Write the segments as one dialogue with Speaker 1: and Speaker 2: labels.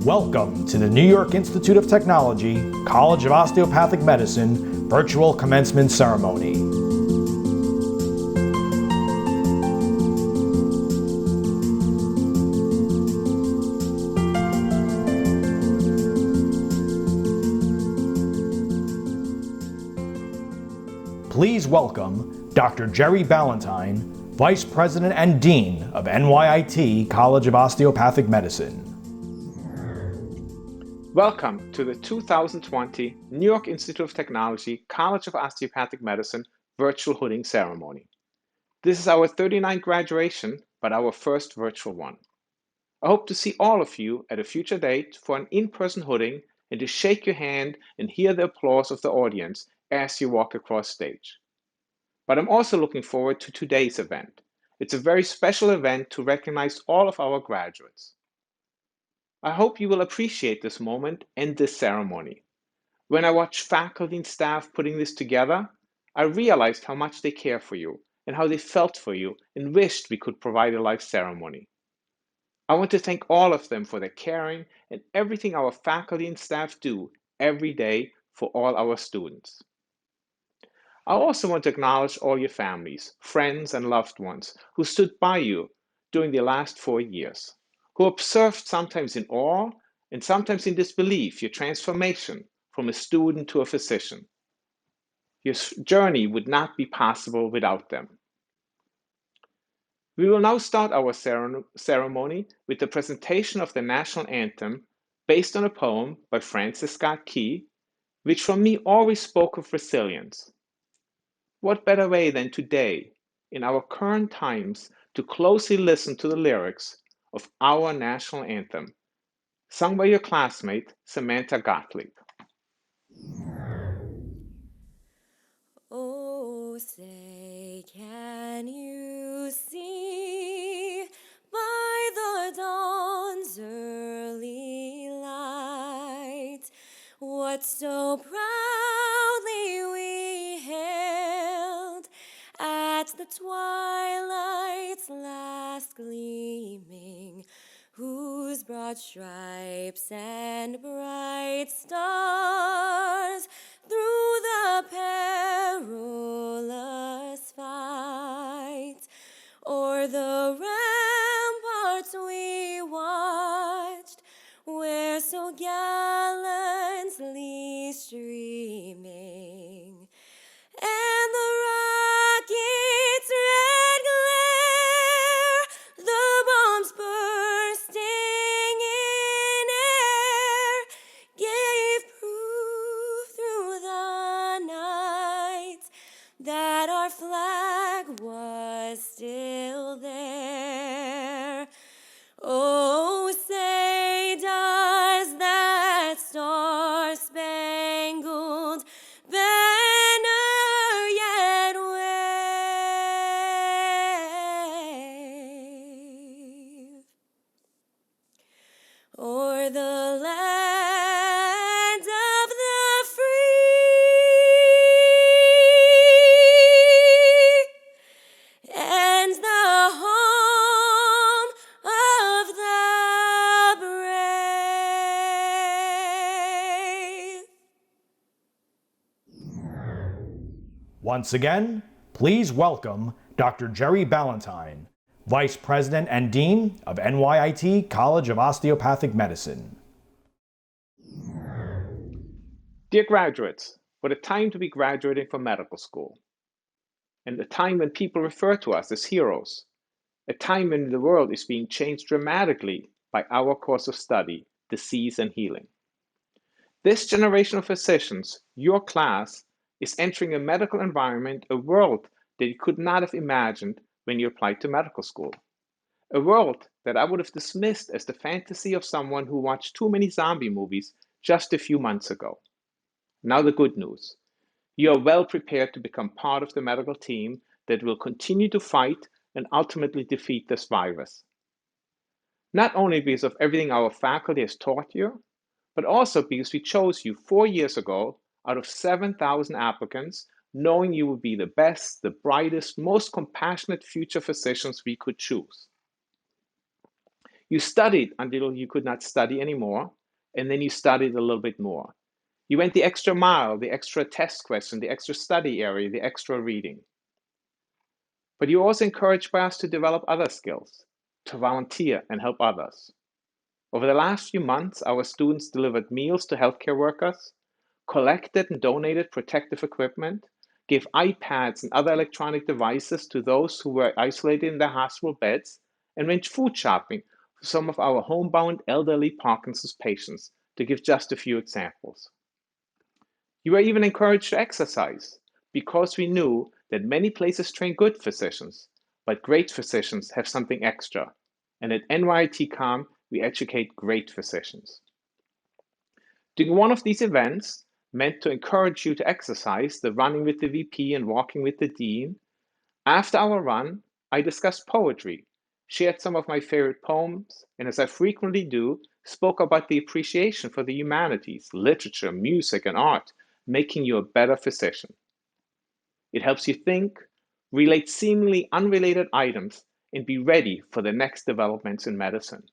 Speaker 1: Welcome to the New York Institute of Technology, College of Osteopathic Medicine, virtual commencement ceremony. Please welcome Dr. Jerry Balentine, Vice President and Dean of NYIT College of Osteopathic Medicine.
Speaker 2: Welcome to the 2020 New York Institute of Technology College of Osteopathic Medicine virtual hooding ceremony. This is our 39th graduation, but our first virtual one. I hope to see all of you at a future date for an in-person hooding and to shake your hand and hear the applause of the audience as you walk across stage. But I'm also looking forward to today's event. It's a very special event to recognize all of our graduates. I hope you will appreciate this moment and this ceremony. When I watch faculty and staff putting this together, I realized how much they care for you and how they felt for you and wished we could provide a live ceremony. I want to thank all of them for their caring and everything our faculty and staff do every day for all our students. I also want to acknowledge all your families, friends, and loved ones who stood by you during the last 4 years, who observed sometimes in awe and sometimes in disbelief your transformation from a student to a physician. Your journey would not be possible without them. We will now start our ceremony with the presentation of the national anthem based on a poem by Francis Scott Key, which for me always spoke of resilience. What better way than today, in our current times, to closely listen to the lyrics of our national anthem, sung by your classmate, Samantha Gottlieb.
Speaker 3: Oh, say, can you see by the dawn's early light what so proudly we hailed at the twilight's last gleaming, whose broad stripes and bright stars through the perilous fight o'er the ramparts we watched, where so gallantly streaming, and the rocket's red glare, the bombs bursting in air, gave proof through the night that our flag was still there. Oh, say, does that star-spangled banner yet wave o'er the land of the free and the home of the brave?
Speaker 1: Once again, please welcome Dr. Jerry Balentine, Vice President and Dean of NYIT College of Osteopathic Medicine.
Speaker 2: Dear graduates, what a time to be graduating from medical school, and a time when people refer to us as heroes, a time when the world is being changed dramatically by our course of study, disease and healing. This generation of physicians, your class, is entering a medical environment, a world that you could not have imagined when you applied to medical school. A world that I would have dismissed as the fantasy of someone who watched too many zombie movies just a few months ago. Now the good news. You are well prepared to become part of the medical team that will continue to fight and ultimately defeat this virus. Not only because of everything our faculty has taught you, but also because we chose you 4 years ago out of 7,000 applicants, knowing you would be the best, the brightest, most compassionate future physicians we could choose. You studied until you could not study anymore, and then you studied a little bit more. You went the extra mile, the extra test question, the extra study area, the extra reading. But you're also encouraged by us to develop other skills, to volunteer and help others. Over the last few months, our students delivered meals to healthcare workers, collected and donated protective equipment, gave iPads and other electronic devices to those who were isolated in their hospital beds, and went food shopping for some of our homebound elderly Parkinson's patients, to give just a few examples. You were even encouraged to exercise, because we knew that many places train good physicians, but great physicians have something extra. And at NYITCOM, we educate great physicians. Doing one of these events meant to encourage you to exercise, the running with the VP and walking with the dean. After our run, I discussed poetry, shared some of my favorite poems, and as I frequently do, spoke about the appreciation for the humanities, literature, music, and art, making you a better physician. It helps you think, relate seemingly unrelated items, and be ready for the next developments in medicine.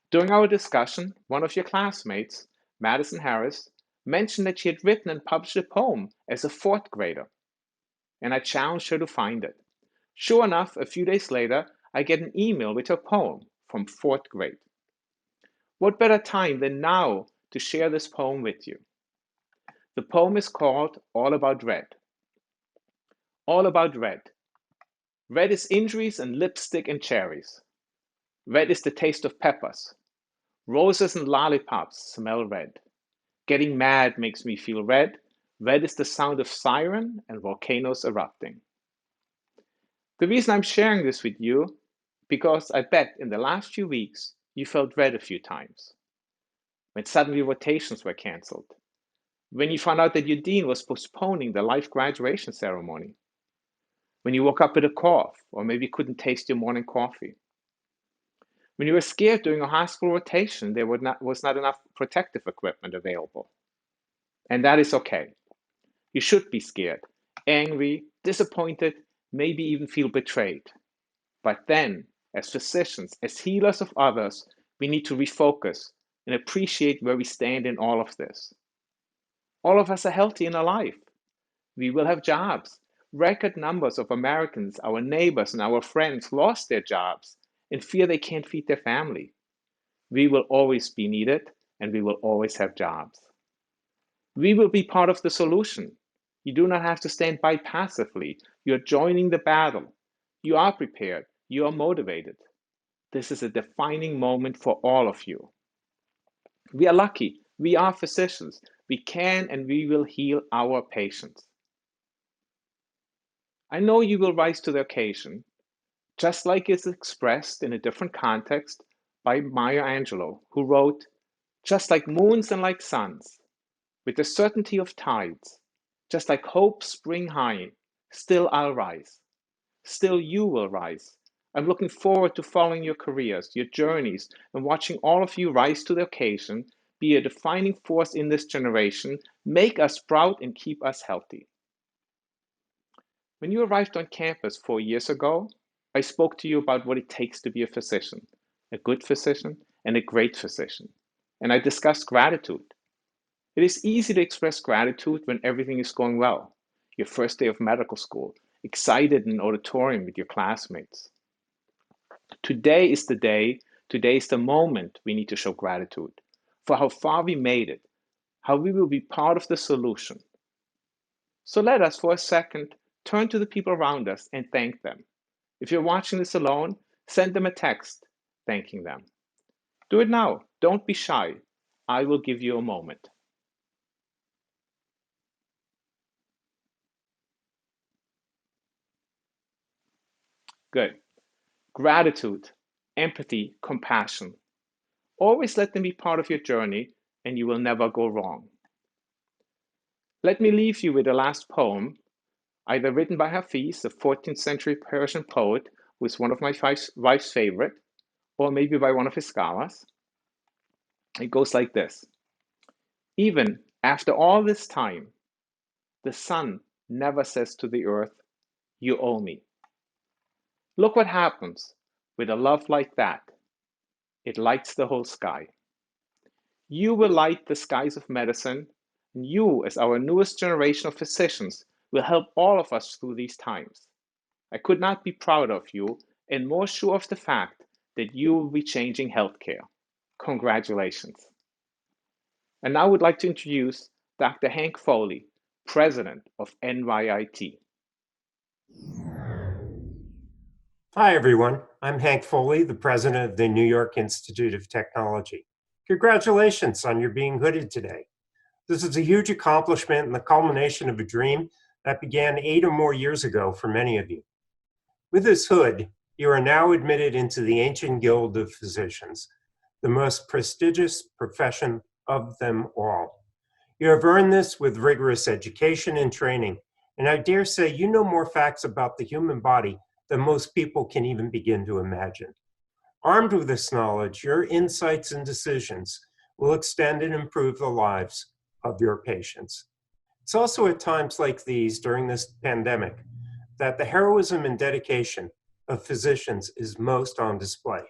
Speaker 2: During our discussion, one of your classmates, Madison Harris, mentioned that she had written and published a poem as a fourth grader, and I challenged her to find it. Sure enough, a few days later, I get an email with her poem from fourth grade. What better time than now to share this poem with you? The poem is called All About Red. All about red. Red is injuries and lipstick and cherries. Red is the taste of peppers. Roses and lollipops smell red. Getting mad makes me feel red. Red is the sound of siren and volcanoes erupting. The reason I'm sharing this with you, because I bet in the last few weeks you felt red a few times. When suddenly rotations were canceled. When you found out that your dean was postponing the life graduation ceremony. When you woke up with a cough, or maybe couldn't taste your morning coffee. When you were scared during a hospital rotation, there was not enough protective equipment available. And that is okay. You should be scared, angry, disappointed, maybe even feel betrayed. But then, as physicians, as healers of others, we need to refocus and appreciate where we stand in all of this. All of us are healthy and alive. We will have jobs. Record numbers of Americans, our neighbors and our friends, lost their jobs in fear they can't feed their family. We will always be needed, and we will always have jobs. We will be part of the solution. You do not have to stand by passively. You're joining the battle. You are prepared. You are motivated. This is a defining moment for all of you. We are lucky. We are physicians. We can and we will heal our patients. I know you will rise to the occasion, just like it's expressed in a different context by Maya Angelou, who wrote, "Just like moons and like suns, with the certainty of tides, just like hope spring high, still I'll rise. Still you will rise. I'm looking forward to following your careers, your journeys, and watching all of you rise to the occasion, be a defining force in this generation, make us proud and keep us healthy." When you arrived on campus 4 years ago, I spoke to you about what it takes to be a physician, a good physician and a great physician. And I discussed gratitude. It is easy to express gratitude when everything is going well. Your first day of medical school, excited in an auditorium with your classmates. Today is the day, today is the moment we need to show gratitude for how far we made it, how we will be part of the solution. So let us, for a second, turn to the people around us and thank them. If you're watching this alone, send them a text thanking them. Do it now. Don't be shy. I will give you a moment. Good. Gratitude, empathy, compassion. Always let them be part of your journey, and you will never go wrong. Let me leave you with the last poem, either written by Hafiz, the 14th century Persian poet, who is one of my wife's favorite, or maybe by one of his scholars. It goes like this. Even after all this time, the sun never says to the earth, "You owe me." Look what happens with a love like that. It lights the whole sky. You will light the skies of medicine, and you, as our newest generation of physicians, will help all of us through these times. I could not be prouder of you and more sure of the fact that you will be changing healthcare. Congratulations. And now I would like to introduce Dr. Hank Foley, President of NYIT.
Speaker 4: Hi, everyone. I'm Hank Foley, the president of the New York Institute of Technology. Congratulations on your being hooded today. This is a huge accomplishment and the culmination of a dream that began 8 or more years ago for many of you. With this hood, you are now admitted into the ancient guild of physicians, the most prestigious profession of them all. You have earned this with rigorous education and training, and I dare say you know more facts about the human body than most people can even begin to imagine. Armed with this knowledge, your insights and decisions will extend and improve the lives of your patients. It's also at times like these during this pandemic that the heroism and dedication of physicians is most on display.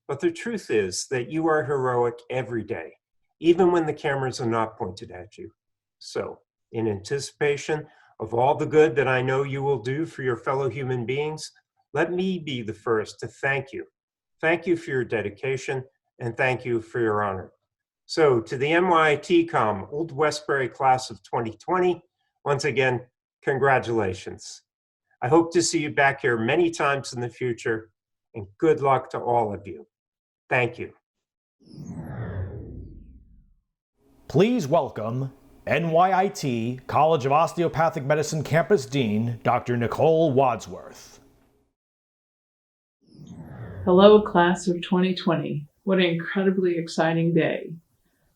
Speaker 4: But the truth is that you are heroic every day, even when the cameras are not pointed at you. So, in anticipation of all the good that I know you will do for your fellow human beings, let me be the first to thank you. Thank you for your dedication, and thank you for your honor. So to the NYITCOM Old Westbury class of 2020, once again, congratulations. I hope to see you back here many times in the future, and good luck to all of you. Thank you.
Speaker 1: Please welcome NYIT College of Osteopathic Medicine Campus Dean, Dr. Nicole Wadsworth.
Speaker 5: Hello, class of 2020. What an incredibly exciting day.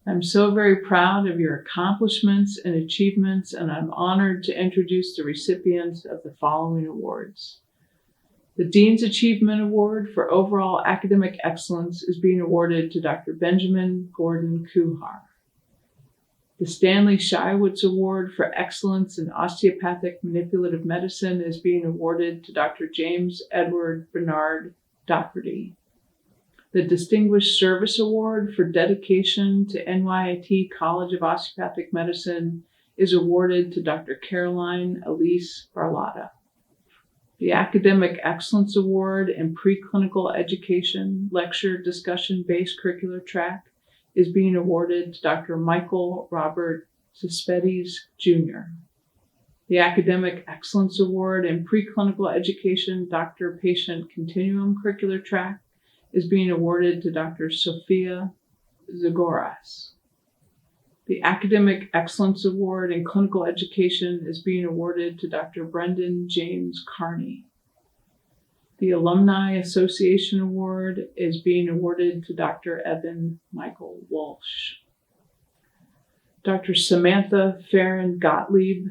Speaker 5: I'm so very proud of your accomplishments and achievements, and I'm honored to introduce the recipients of the following awards. The Dean's Achievement Award for Overall Academic Excellence is being awarded to Dr. Benjamin Gordon Kuhar. The Stanley Shiwitz Award for Excellence in Osteopathic Manipulative Medicine is being awarded to Dr. James Edward Bernard Doherty. The Distinguished Service Award for Dedication to NYIT College of Osteopathic Medicine is awarded to Dr. Caroline Elise Barlotta. The Academic Excellence Award in Preclinical Education Lecture Discussion-Based Curricular Track is being awarded to Dr. Michael Robert Cespedes Jr. The Academic Excellence Award in Preclinical Education Doctor-Patient Continuum Curricular Track is being awarded to Dr. Sophia Zagoras. The Academic Excellence Award in Clinical Education is being awarded to Dr. Brendan James Carney. The Alumni Association Award is being awarded to Dr. Evan Michael Walsh. Dr. Samantha Farron Gottlieb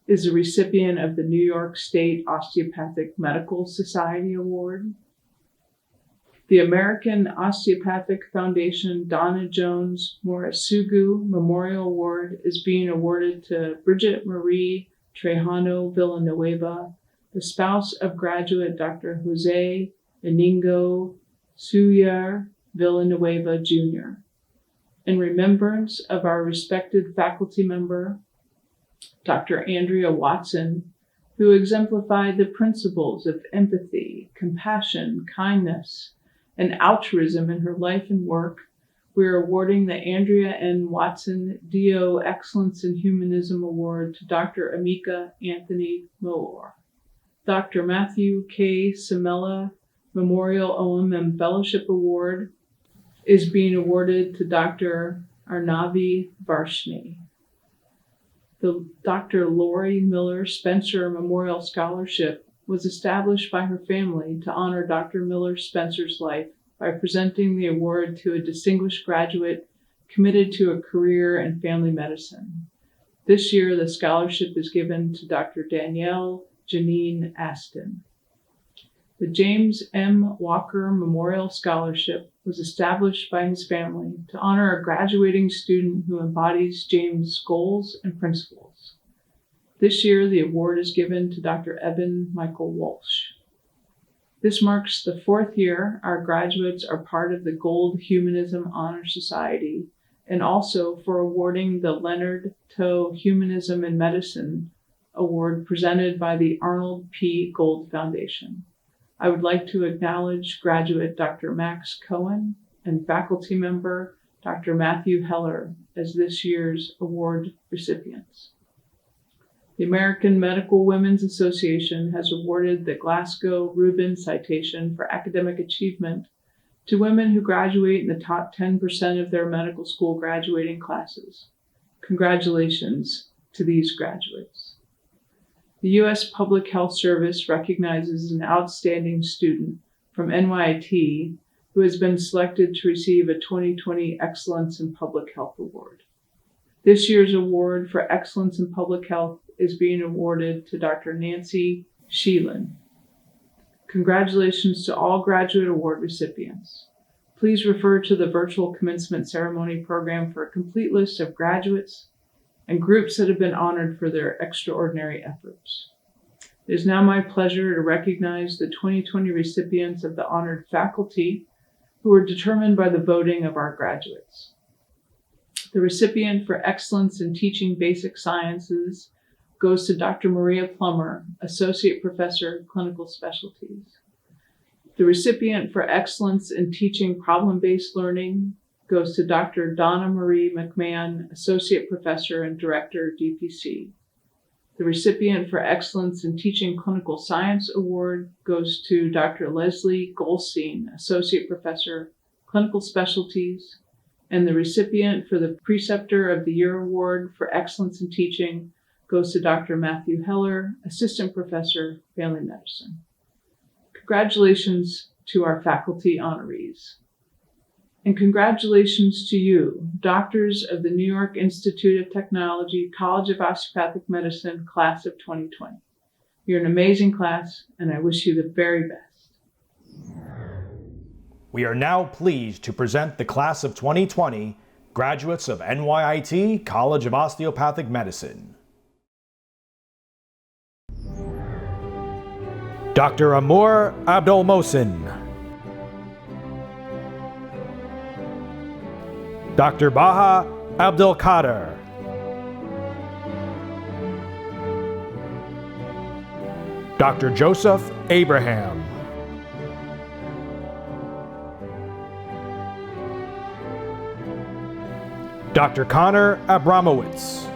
Speaker 5: is the recipient of the New York State Osteopathic Medical Society Award. The American Osteopathic Foundation Donna Jones Morisugu Memorial Award is being awarded to Bridget Marie Trejano Villanueva, the spouse of graduate Dr. Jose Inigo Suyar Villanueva Jr., in remembrance of our respected faculty member, Dr. Andrea Watson, who exemplified the principles of empathy, compassion, kindness, and altruism in her life and work. We are awarding the Andrea N. Watson DO Excellence in Humanism Award to Dr. Amika Anthony Moore. Dr. Matthew K. Samela Memorial OMM Fellowship Award is being awarded to Dr. Arnavi Varshni. The Dr. Lori Miller Spencer Memorial Scholarship was established by her family to honor Dr. Miller Spencer's life by presenting the award to a distinguished graduate committed to a career in family medicine. This year, the scholarship is given to Dr. Danielle Janine Aston. The James M. Walker Memorial Scholarship was established by his family to honor a graduating student who embodies James' goals and principles. This year, the award is given to Dr. Evan Michael Walsh. This marks the 4th year our graduates are part of the Gold Humanism Honor Society, and also for awarding the Leonard Toe Humanism in Medicine Award presented by the Arnold P. Gold Foundation. I would like to acknowledge graduate Dr. Max Cohen and faculty member Dr. Matthew Heller as this year's award recipients. The American Medical Women's Association has awarded the Glasgow Rubin Citation for Academic Achievement to women who graduate in the top 10% of their medical school graduating classes. Congratulations to these graduates. The U.S. Public Health Service recognizes an outstanding student from NYIT who has been selected to receive a 2020 Excellence in Public Health Award. This year's award for Excellence in Public Health is being awarded to Dr. Nancy Sheelan. Congratulations to all graduate award recipients. Please refer to the virtual commencement ceremony program for a complete list of graduates and groups that have been honored for their extraordinary efforts. It is now my pleasure to recognize the 2020 recipients of the honored faculty who were determined by the voting of our graduates. The recipient for Excellence in Teaching Basic Sciences goes to Dr. Maria Plummer, Associate Professor, Clinical Specialties. The recipient for Excellence in Teaching Problem-Based Learning goes to Dr. Donna Marie McMahon, Associate Professor and Director, DPC. The recipient for Excellence in Teaching Clinical Science Award goes to Dr. Leslie Goldstein, Associate Professor, Clinical Specialties. And the recipient for the Preceptor of the Year Award for Excellence in Teaching goes to Dr. Matthew Heller, Assistant Professor, Family Medicine. Congratulations to our faculty honorees. And congratulations to you, doctors of the New York Institute of Technology, College of Osteopathic Medicine, class of 2020. You're an amazing class, and I wish you the very best.
Speaker 1: We are now pleased to present the class of 2020 graduates of NYIT College of Osteopathic Medicine. Dr. Amor Abdul Mohsin. Dr. Baha Abdul Qadir. Dr. Joseph Abraham. Dr. Connor Abramowitz.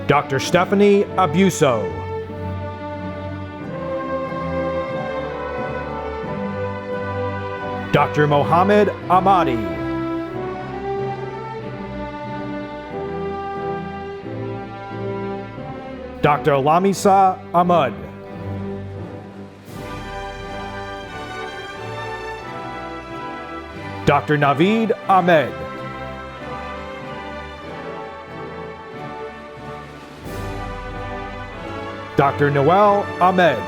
Speaker 1: Dr. Stephanie Abuso. Dr. Mohammed Ahmadi. Dr. Lamisa Ahmad. Dr. Naveed Ahmed. Dr. Noel Ahmed.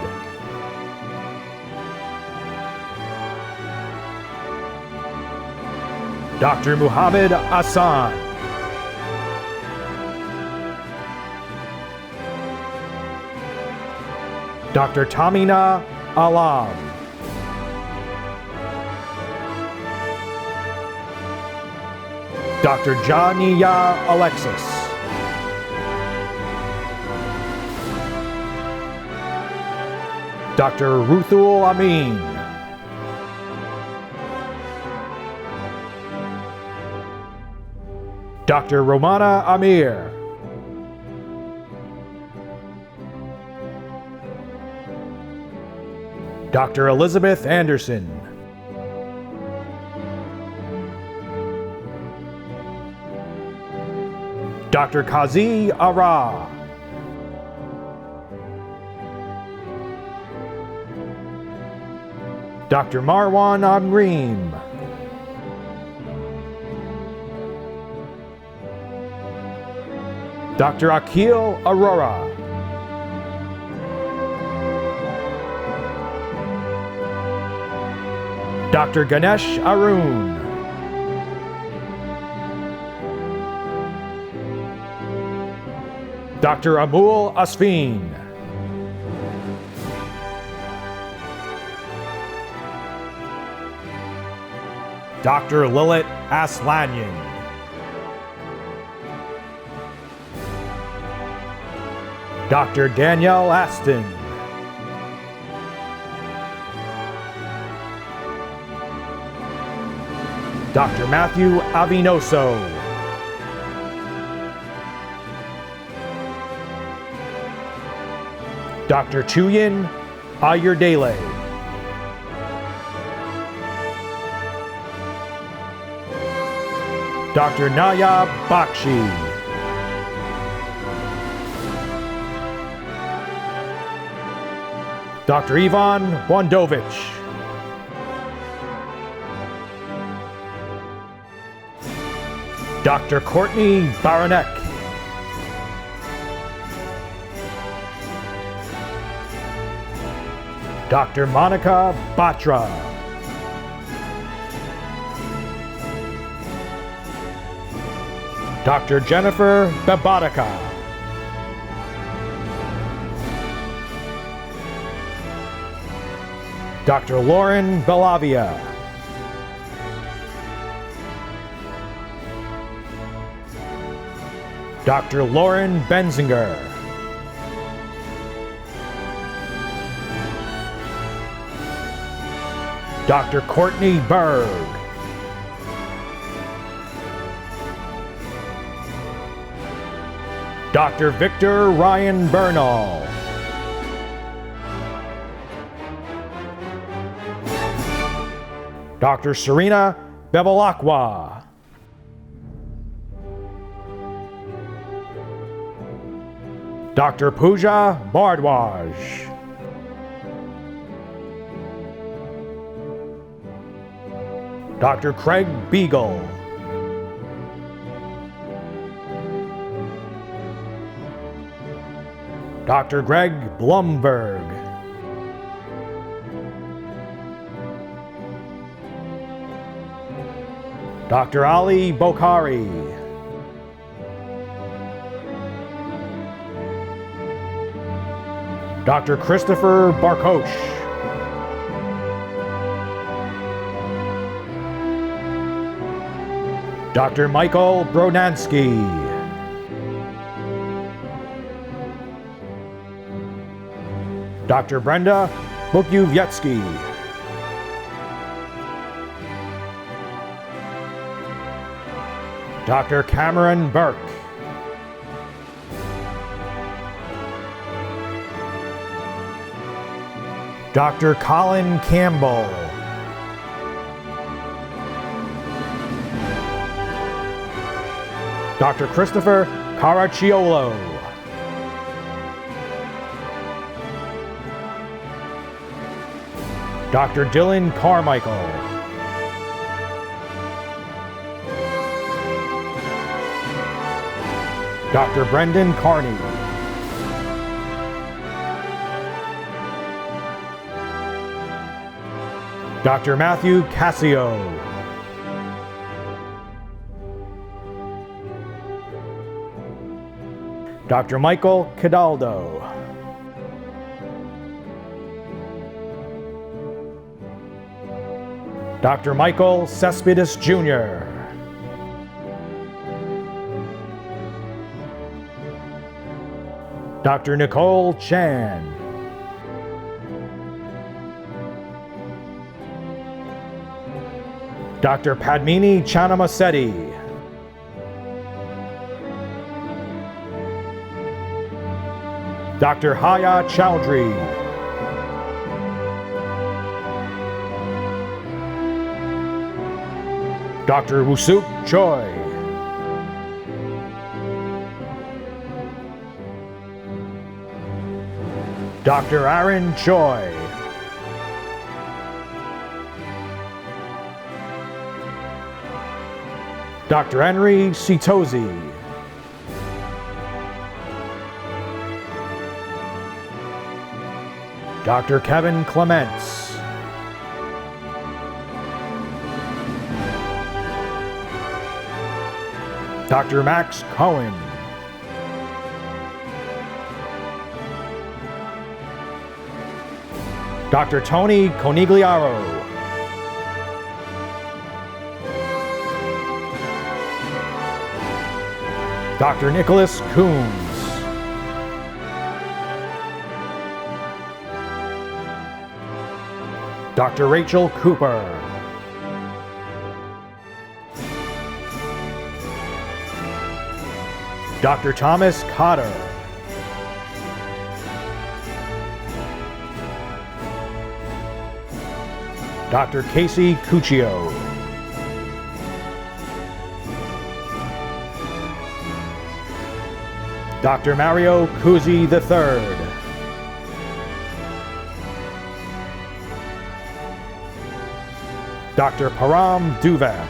Speaker 1: Dr. Muhammad Hassan. Dr. Tamina Alam. Dr. Janiya Alexis. Dr. Ruthul Amin. Dr. Romana Amir. Dr. Elizabeth Anderson. Dr. Kazi Ara. Dr. Marwan Amreem. Dr. Akil Arora. Dr. Ganesh Arun. Dr. Amul Asfeen. Dr. Lilit Aslanyan. Dr. Danielle Aston. Dr. Matthew Avinoso. Dr. Chuyin Ayurdele. Dr. Naya Bakshi. Dr. Ivan Bondovich. Dr. Courtney Baranek. Dr. Monica Batra. Dr. Jennifer Babatica. Dr. Lauren Belavia. Dr. Lauren Benzinger. Dr. Courtney Berg. Dr. Victor Ryan Bernal. Dr. Serena Bevilacqua. Dr. Pooja Bardwaj. Dr. Craig Beagle. Dr. Greg Blumberg. Dr. Ali Bokhari. Dr. Christopher Barkosh. Dr. Michael Bronansky. Dr. Brenda Bukyuvietsky. Dr. Cameron Burke. Dr. Colin Campbell. Dr. Christopher Caracciolo. Dr. Dylan Carmichael. Dr. Brendan Carney. Dr. Matthew Cassio. Dr. Michael Cadaldo. Dr. Michael Cespedes Jr. Dr. Nicole Chan. Dr. Padmini Chanamasetti. Dr. Haya Chowdhury. Dr. Wusuk Choi. Dr. Aaron Choi. Dr. Henry Sitozi. Dr. Kevin Clements. Dr. Max Cohen. Dr. Tony Conigliaro. Dr. Nicholas Coombs. Dr. Rachel Cooper. Dr. Thomas Cotter. Dr. Casey Cuccio. Dr. Mario Cusi III. Dr. Param Duva.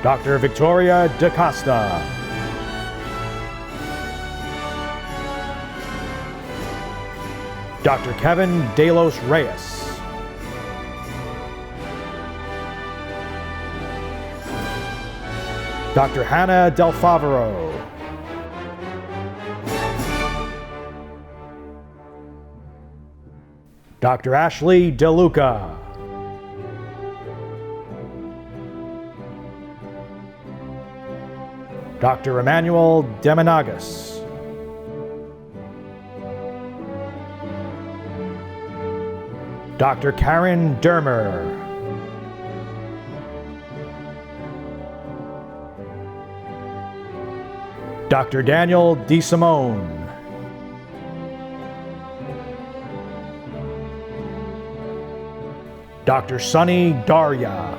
Speaker 1: Dr. Victoria DaCosta. Dr. Kevin Delos Reyes. Dr. Hannah Del Favaro. Dr. Ashley DeLuca. Dr. Emmanuel Demonagas. Dr. Karen Dermer. Dr. Daniel DeSimone. Dr. Sunny Darya.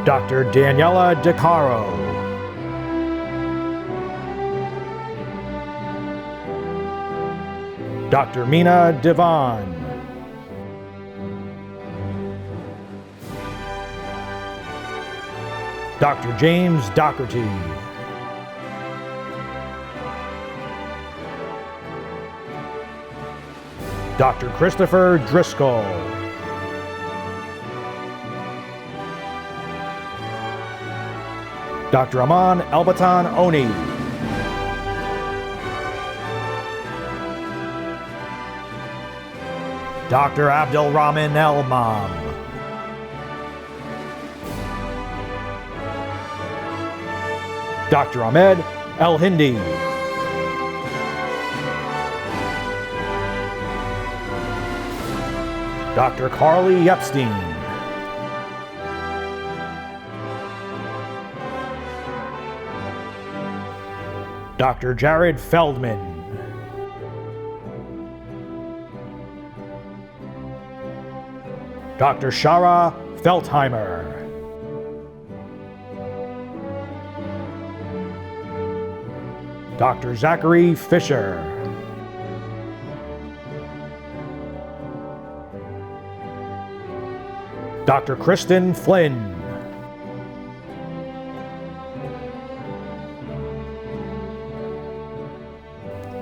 Speaker 1: Dr. Daniela DeCaro. Dr. Mina Devon. Dr. James Doherty. Dr. Christopher Driscoll. Dr. Aman Elbatan Oni. Dr. Abdelrahman Elmam. Dr. Ahmed El Hindi. Dr. Carly Epstein. Dr. Jared Feldman. Dr. Shara Feltheimer. Dr. Zachary Fisher. Dr. Kristen Flynn.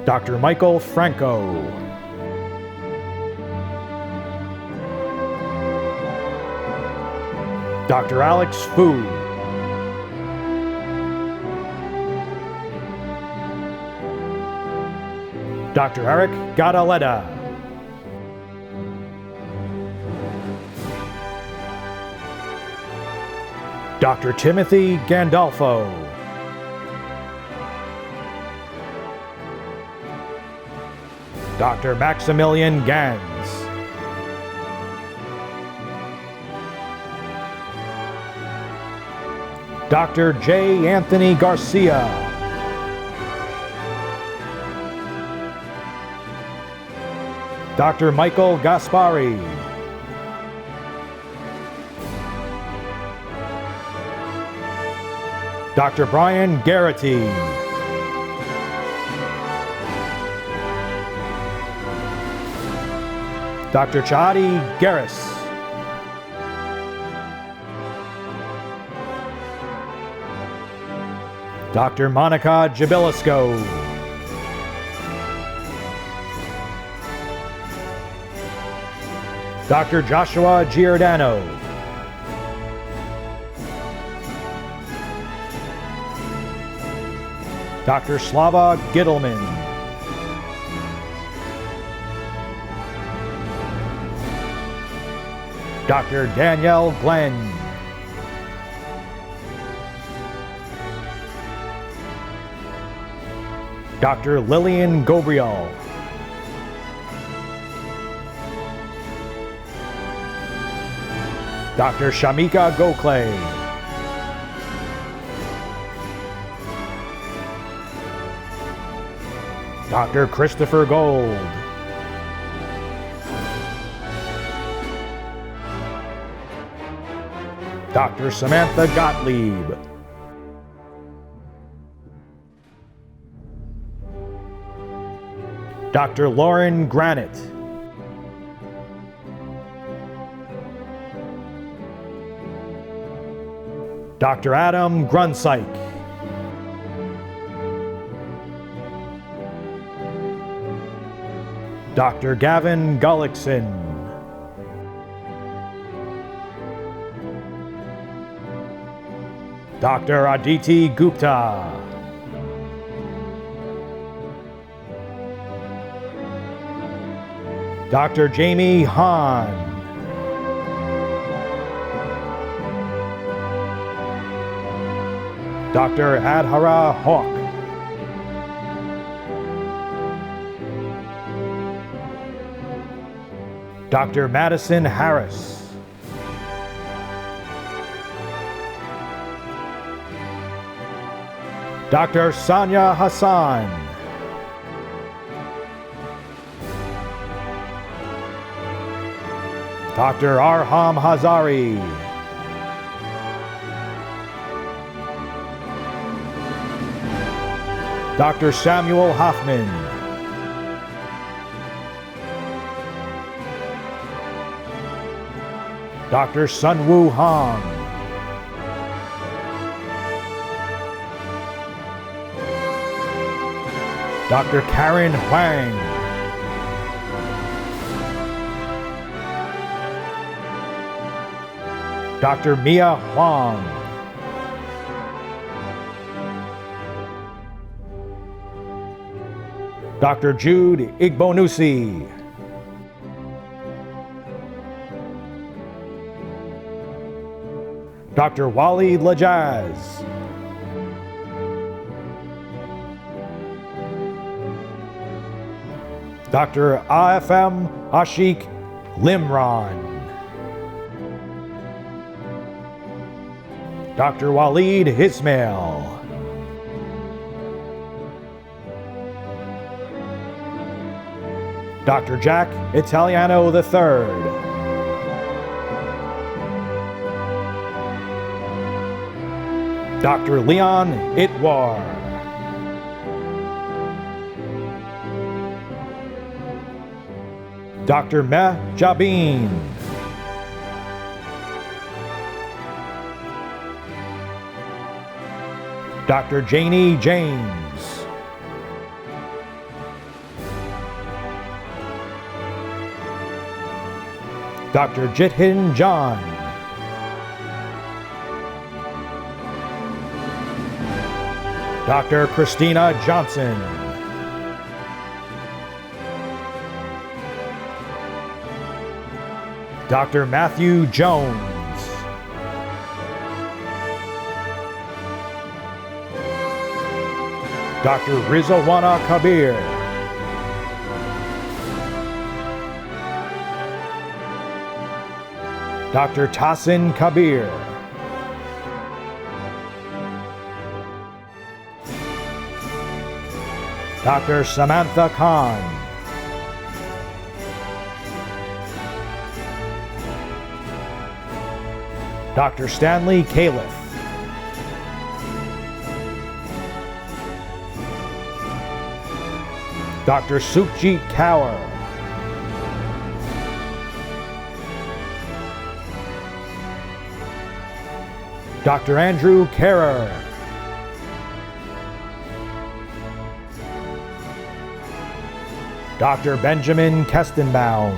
Speaker 1: Dr. Michael Franco. Dr. Alex Fu. Dr. Eric Gadaleta. Dr. Timothy Gandolfo. Dr. Maximilian Gans. Dr. J. Anthony Garcia. Dr. Michael Gaspari. Dr. Brian Garrity. Dr. Chadi Garris. Dr. Monica Jabilisco. Dr. Joshua Giordano. Dr. Slava Gittleman. Dr. Danielle Glenn. Dr. Lillian Gobriel. Dr. Shamika Gokhale. Dr. Christopher Gold. Dr. Samantha Gottlieb. Dr. Lauren Granite. Dr. Adam Grunsyke. Dr. Gavin Gullickson. Dr. Aditi Gupta. Dr. Jamie Hahn. Dr. Adhara Hawk. Dr. Madison Harris. Dr. Sanya Hassan. Dr. Arham Hazari. Dr. Samuel Hoffman. Dr. Sunwoo Hong. Dr. Karen Huang. Dr. Mia Huang. Dr. Jude Igbonusi. Dr. Wally Lajaz. Dr. AFM Ashik Limran. Dr. Waleed Ismail. Dr. Jack Italiano III. Dr. Leon Itwar. Dr. Meh Jabin. Dr. Janie James. Dr. Jithin John. Dr. Christina Johnson. Dr. Matthew Jones. Dr. Rizalwana Kabir. Dr. Tassin Kabir. Dr. Samantha Khan. Dr. Stanley Califf. Dr. Sukhjit Kaur. Dr. Andrew Kerrer. Dr. Benjamin Kestenbaum.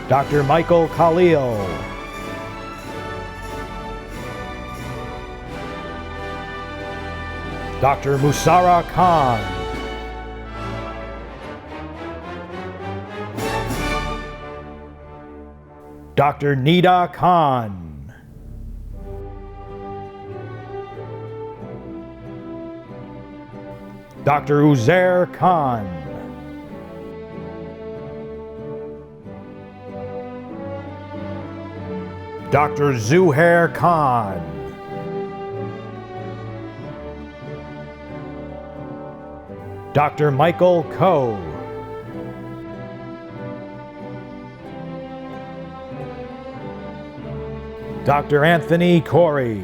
Speaker 1: Dr. Michael Khalil. Dr. Musara Khan, Dr. Nida Khan, Dr. Uzair Khan, Dr. Zuhair Khan, Dr. Michael Koh, Dr. Anthony Corey,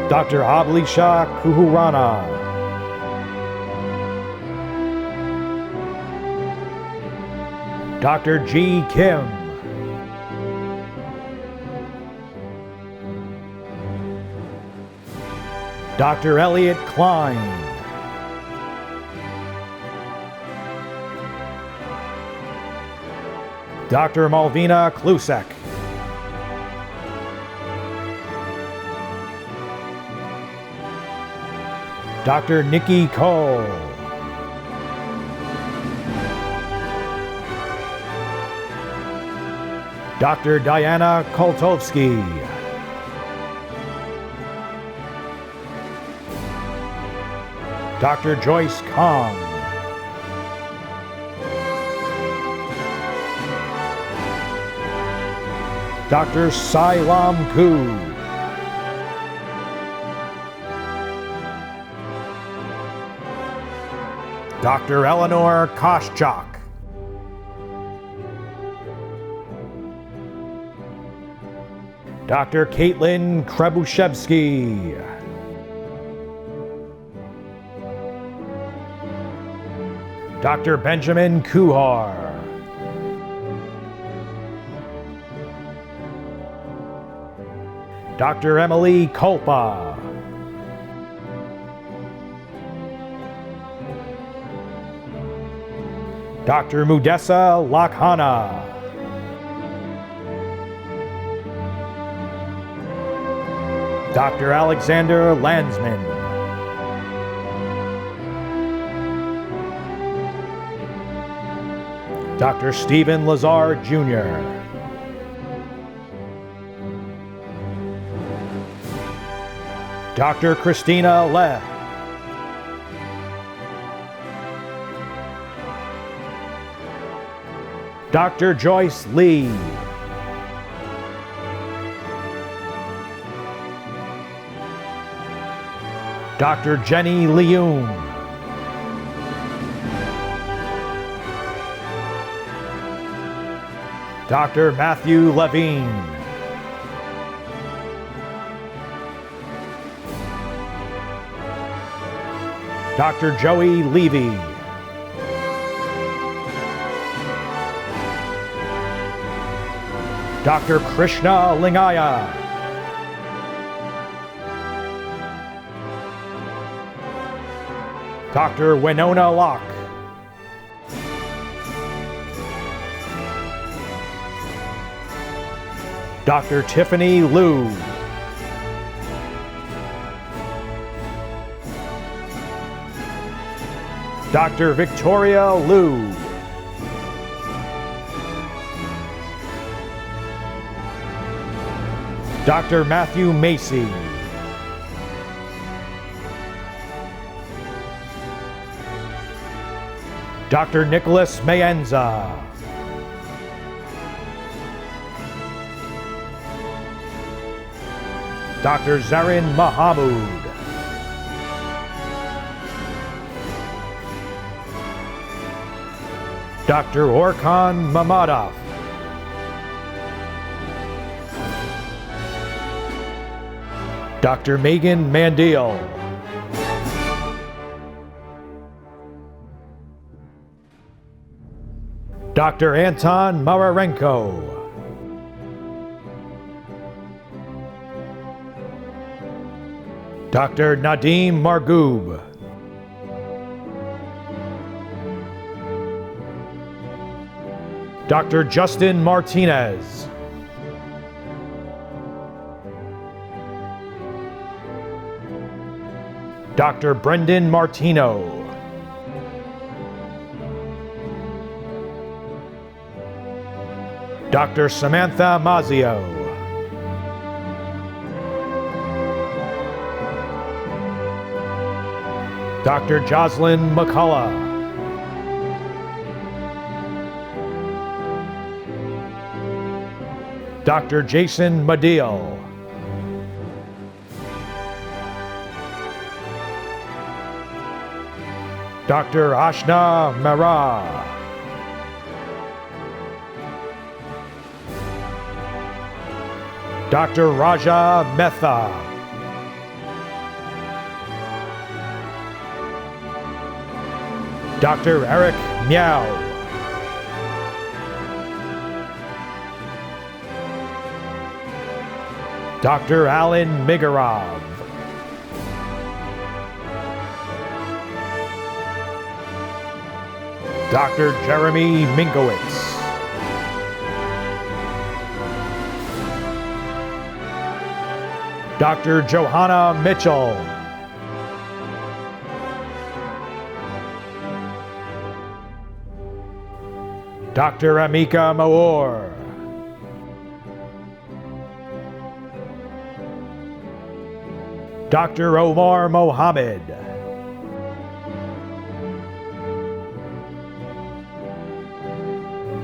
Speaker 1: Dr. Ablisha Kuhurana, Dr. G. Kim, Dr. Elliot Klein, Dr. Malvina Klusek, Dr. Nikki Cole, Dr. Diana Koltovsky, Dr. Joyce Kong, Dr. Sailam Ku, Dr. Eleanor Koschak, Dr. Caitlin Krebushevsky, Dr. Benjamin Kuhar, Dr. Emily Kolpa, Dr. Mudessa Lakhana, Dr. Alexander Landsman, Dr. Stephen Lazar Jr., Dr. Christina Le, Dr. Joyce Lee, Dr. Jenny Leung, Dr. Matthew Levine, Dr. Joey Levy, Dr. Krishna Lingaya, Dr. Winona Locke, Dr. Tiffany Liu, Dr. Victoria Liu, Dr. Matthew Macy, Dr. Nicholas Mayenza, Dr. Zarin Mahamud, Dr. Orkan Mamadov, Dr. Megan Mandil, Dr. Anton Mararenko, Dr. Nadim Margoob, Dr. Justin Martinez, Dr. Brendan Martino, Dr. Samantha Mazio, Dr. Jocelyn McCullough, Dr. Jason Medill, Dr. Ashna Mehra, Dr. Raja Mehta, Dr. Eric Miao, Dr. Alan Migarov, Dr. Jeremy Minkowitz, Dr. Johanna Mitchell, Dr. Amika Maor, Dr. Omar Mohammed,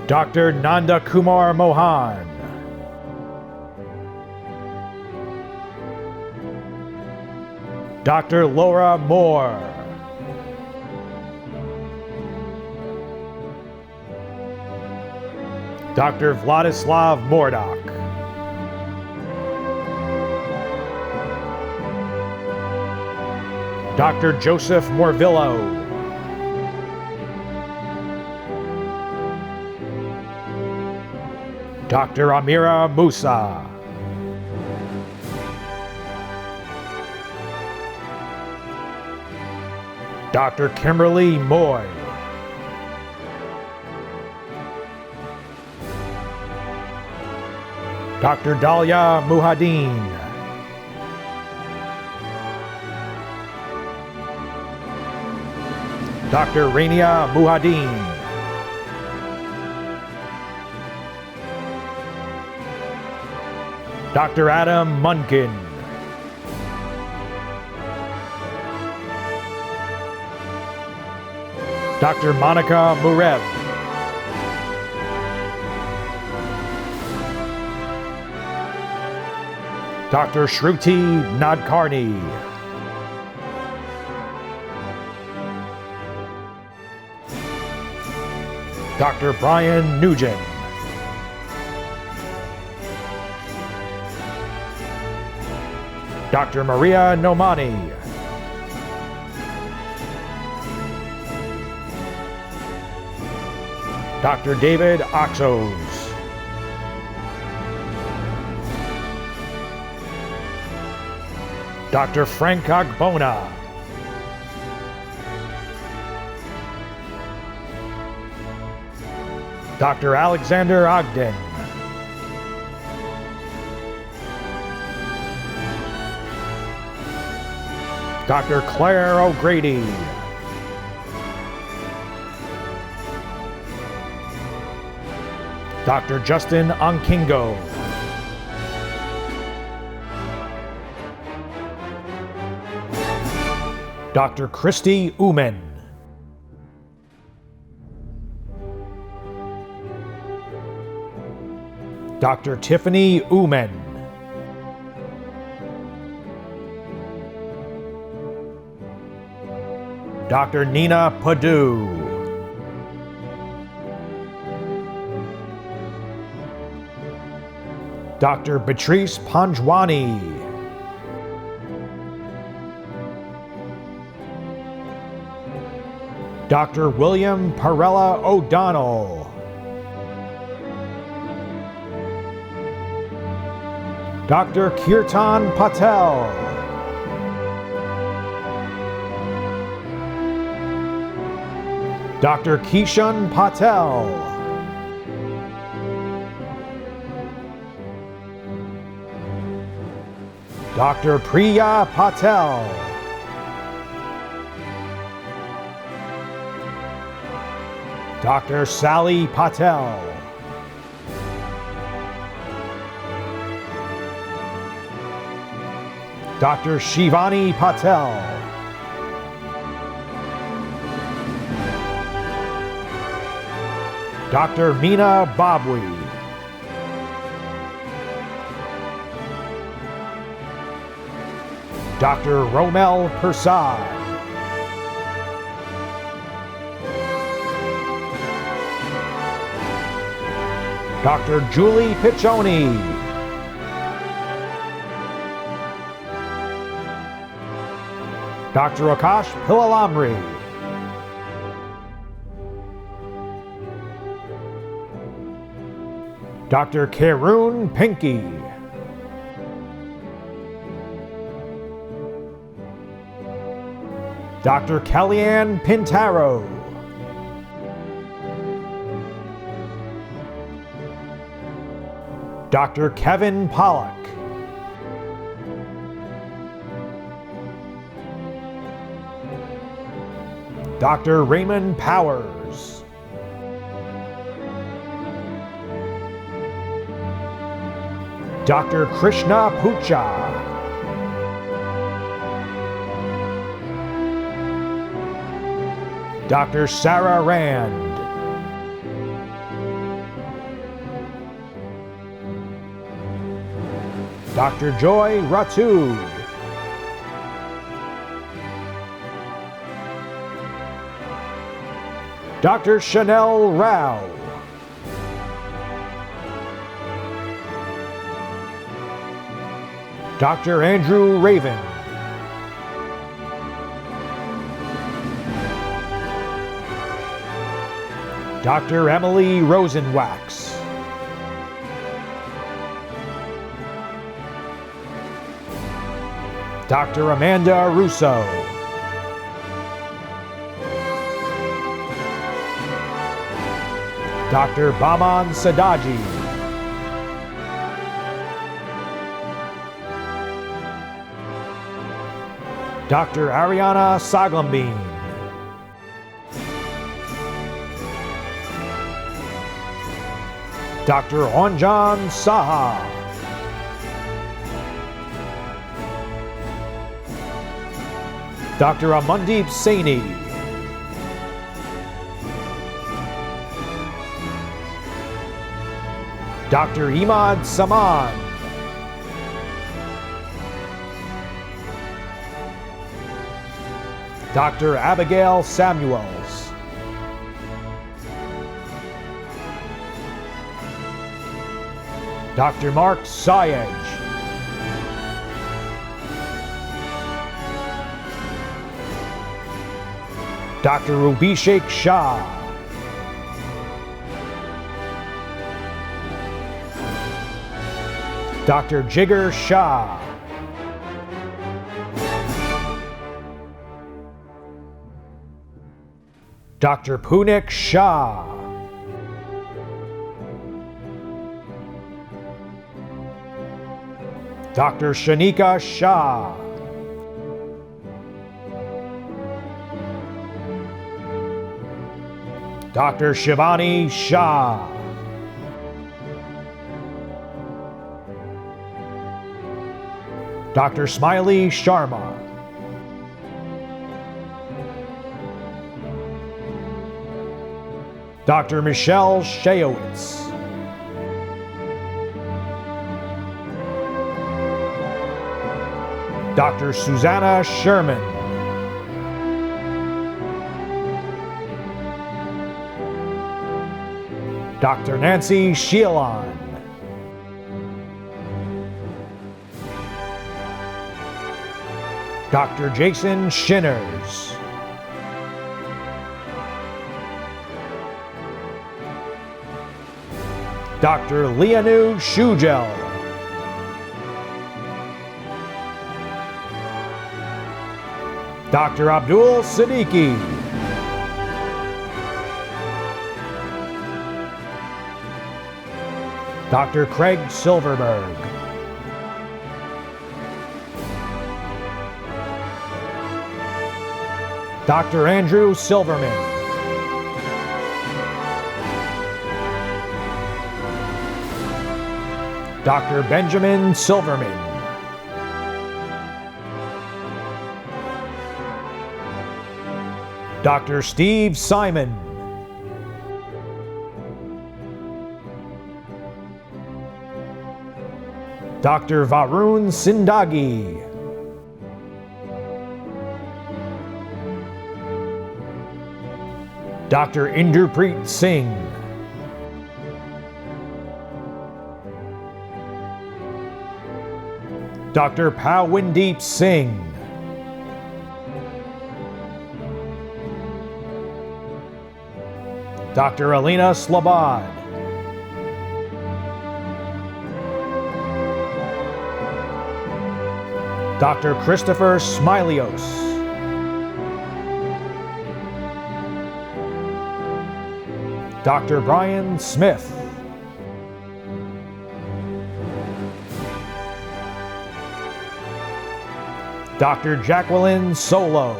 Speaker 1: Dr. Nanda Kumar Mohan, Dr. Laura Moore, Dr. Vladislav Mordock, Dr. Joseph Morvillo, Dr. Amira Musa, Dr. Kimberly Moy, Dr. Dalia Muhadin, Dr. Rania Muhadin, Dr. Adam Munkin, Dr. Monica Murev, Dr. Shruti Nadkarni, Dr. Brian Nugent, Dr. Maria Nomani, Dr. David Oxos, Dr. Frank Agbona, Dr. Alexander Ogden, Dr. Claire O'Grady, Dr. Justin Onkingo, Dr. Christy Uman, Dr. Tiffany Uman, Dr. Nina Padu, Dr. Patrice Panjwani, Dr. William Parella O'Donnell, Dr. Kirtan Patel, Dr. Kishan Patel, Dr. Priya Patel, Dr. Sally Patel. Dr. Shivani Patel. Dr. Meena Babwi. Dr. Romel Persad. Dr. Julie Piccioni. Dr. Akash Pilalamri. Dr. Karun Pinky. Dr. Kellyanne Pintaro. Dr. Kevin Pollack. Dr. Raymond Powers. Dr. Krishna Pucha. Dr. Sarah Rand. Dr. Joy Ratud. Dr. Chanel Rao. Dr. Andrew Raven. Dr. Emily Rosenwax. Dr. Amanda Russo. Dr. Baman Sadaji. Dr. Ariana Saglambine. Dr. Anjan Saha. Dr. Amandeep Saini. Dr. Imad Saman. Dr. Abigail Samuels. Dr. Mark Sayej. Dr. Rubishek Shah. Dr. Jigar Shah. Dr. Punik Shah. Dr. Shanika Shah. Dr. Shivani Shah. Dr. Smiley Sharma. Dr. Michelle Shayowitz. Dr. Susanna Sherman. Dr. Nancy Sheelan. Dr. Jason Shinners. Dr. Lianu Shugel. Dr. Abdul Siddiqui. Dr. Craig Silverberg. Dr. Andrew Silverman. Dr. Benjamin Silverman. Dr. Steve Simon. Dr. Varun Sindagi. Dr. Inderpreet Singh. Dr. Pawindeep Singh. Dr. Alina Slabad. Dr. Christopher Smilios. Dr. Brian Smith. Dr. Jacqueline Solo.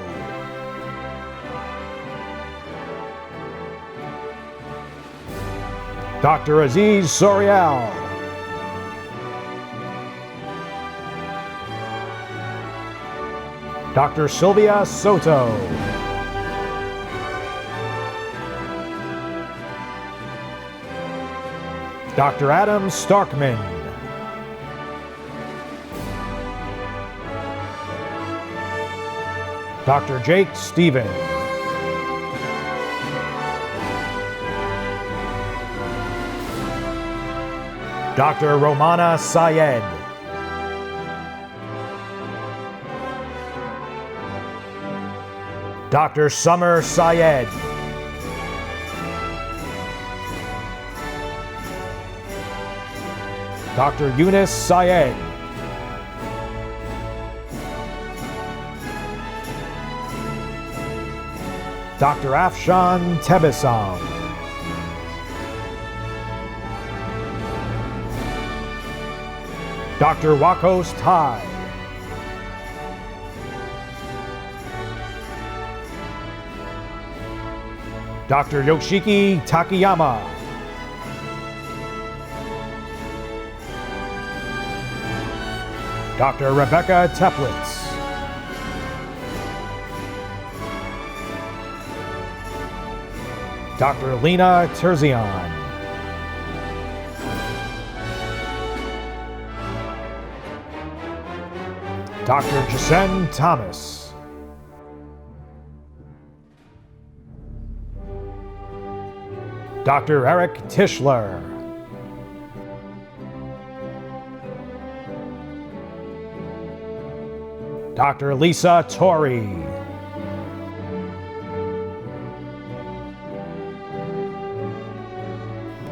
Speaker 1: Dr. Aziz Sorial. Dr. Sylvia Soto. Dr. Adam Starkman. Dr. Jake Stevens. Dr. Romana Syed. Dr. Summer Syed. Dr. Yunus Syed. Dr. Afshan Tebessam. Dr. Wakos Tai. Dr. Yoshiki Takayama. Dr. Rebecca Teplitz. Dr. Lena Terzian. Dr. Jasen Thomas. Dr. Eric Tischler. Dr. Lisa Torrey.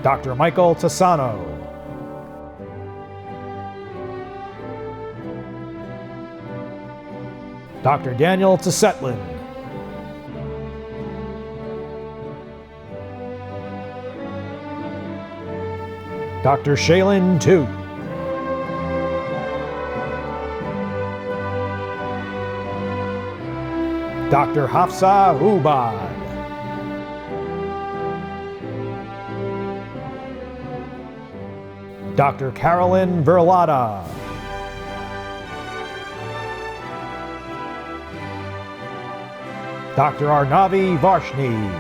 Speaker 1: Dr. Michael Tassano. Dr. Daniel Tsetlin. Dr. Shaylin Tu. Dr. Hafsa Ubad. Dr. Carolyn Verlada. Dr. Arnavi Varshni.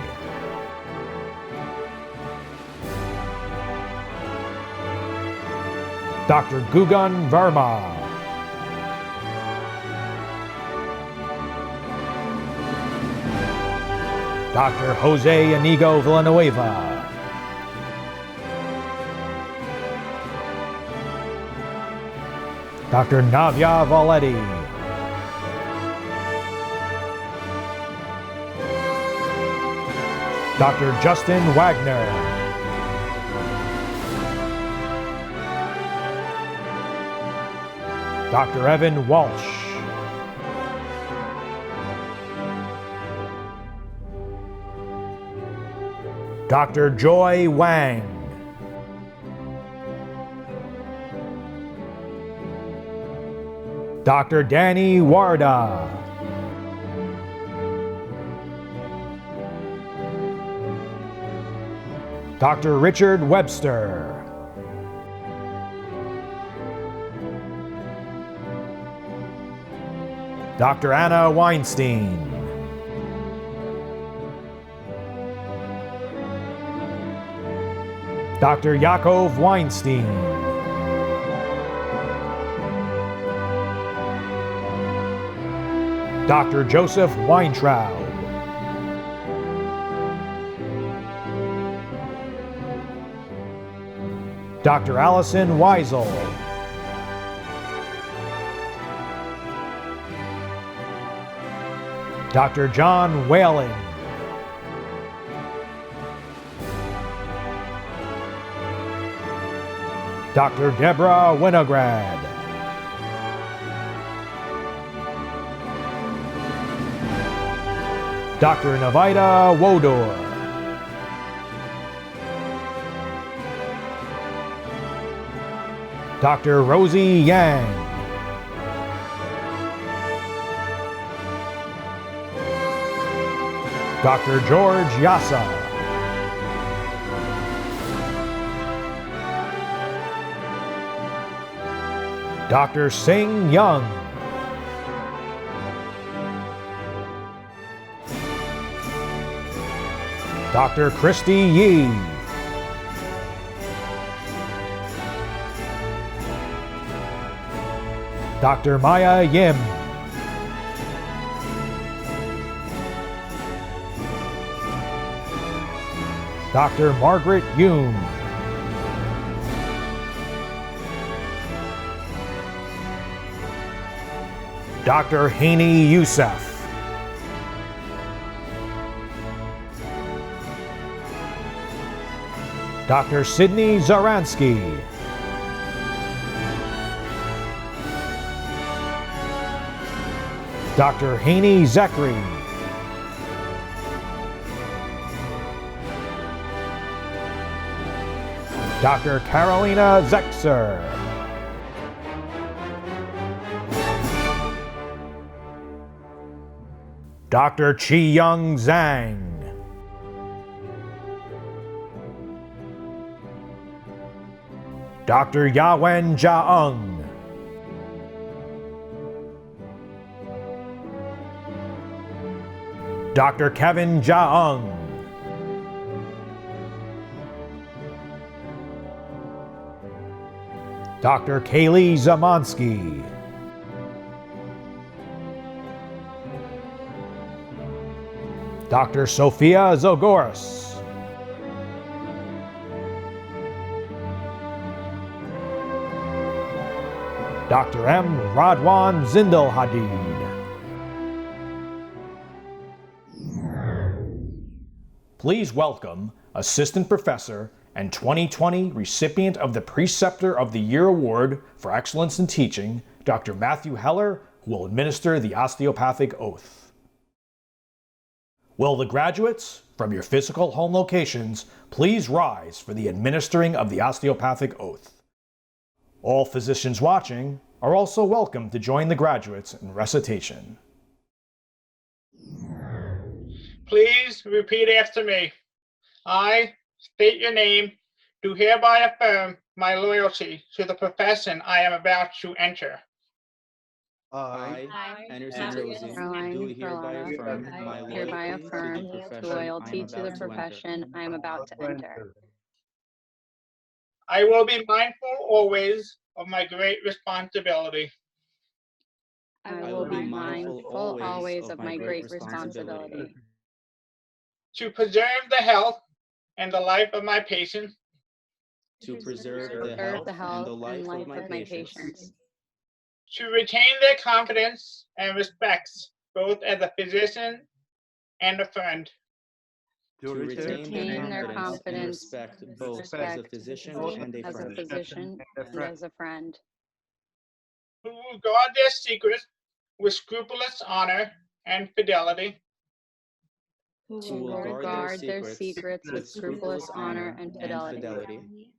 Speaker 1: Dr. Gugan Verma. Dr. Jose Inigo Villanueva. Dr. Navya Valetti. Dr. Justin Wagner. Dr. Evan Walsh. Dr. Joy Wang. Dr. Danny Warda. Dr. Richard Webster. Dr. Anna Weinstein. Dr. Yakov Weinstein. Dr. Joseph Weintraub. Dr. Allison Weisel. Dr. John Whalen. Dr. Deborah Winograd. Dr. Navita Wodor. Dr. Rosie Yang. Dr. George Yassa. Dr. Sing Young. Dr. Christy Yee. Dr. Maya Yim. Dr. Margaret Yoon. Dr. Haney Youssef. Dr. Sidney Zaransky. Dr. Haney Zekri. Dr. Carolina Zexer. Dr. Chi-Young Zhang. Dr. Yawen Jaung. Dr. Kevin Jaung. Dr. Kaylee Zamansky. Dr. Sophia Zogoris. Dr. M. Radwan Zindal Hadid. Please welcome Assistant Professor and 2020 recipient of the Preceptor of the Year Award for Excellence in Teaching, Dr. Matthew Heller, who will administer the Osteopathic Oath. Will the graduates, from your physical home locations, please rise for the administering of the Osteopathic Oath. All physicians watching are also welcome to join the graduates in recitation.
Speaker 6: Please repeat after me. I state your name, do hereby affirm my loyalty to the profession I am about to enter.
Speaker 7: I, Anderson Rosie, do hereby affirm my loyalty to the profession I am about to enter.
Speaker 6: I will be mindful always of my great responsibility.
Speaker 7: I will be mindful always of my great responsibility.
Speaker 6: To preserve the health and the life of my patients.
Speaker 7: To preserve the health and the life of my patients.
Speaker 6: To retain their confidence and respect, both as a physician and a friend.
Speaker 7: To retain their confidence and respect, both as a physician and as a friend.
Speaker 6: Who will guard their secrets with scrupulous honor and fidelity.
Speaker 7: Who will guard their secrets with scrupulous honor and fidelity.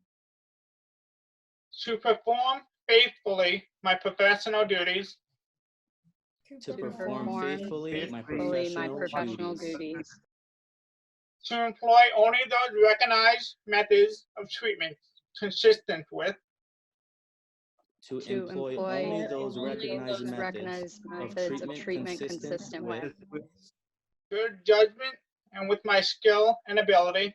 Speaker 6: To perform faithfully my professional duties.
Speaker 7: To perform faithfully my professional duties.
Speaker 6: To employ only those recognized methods of treatment consistent with.
Speaker 7: to employ only those recognized methods of treatment consistent with
Speaker 6: good judgment and with my skill and ability,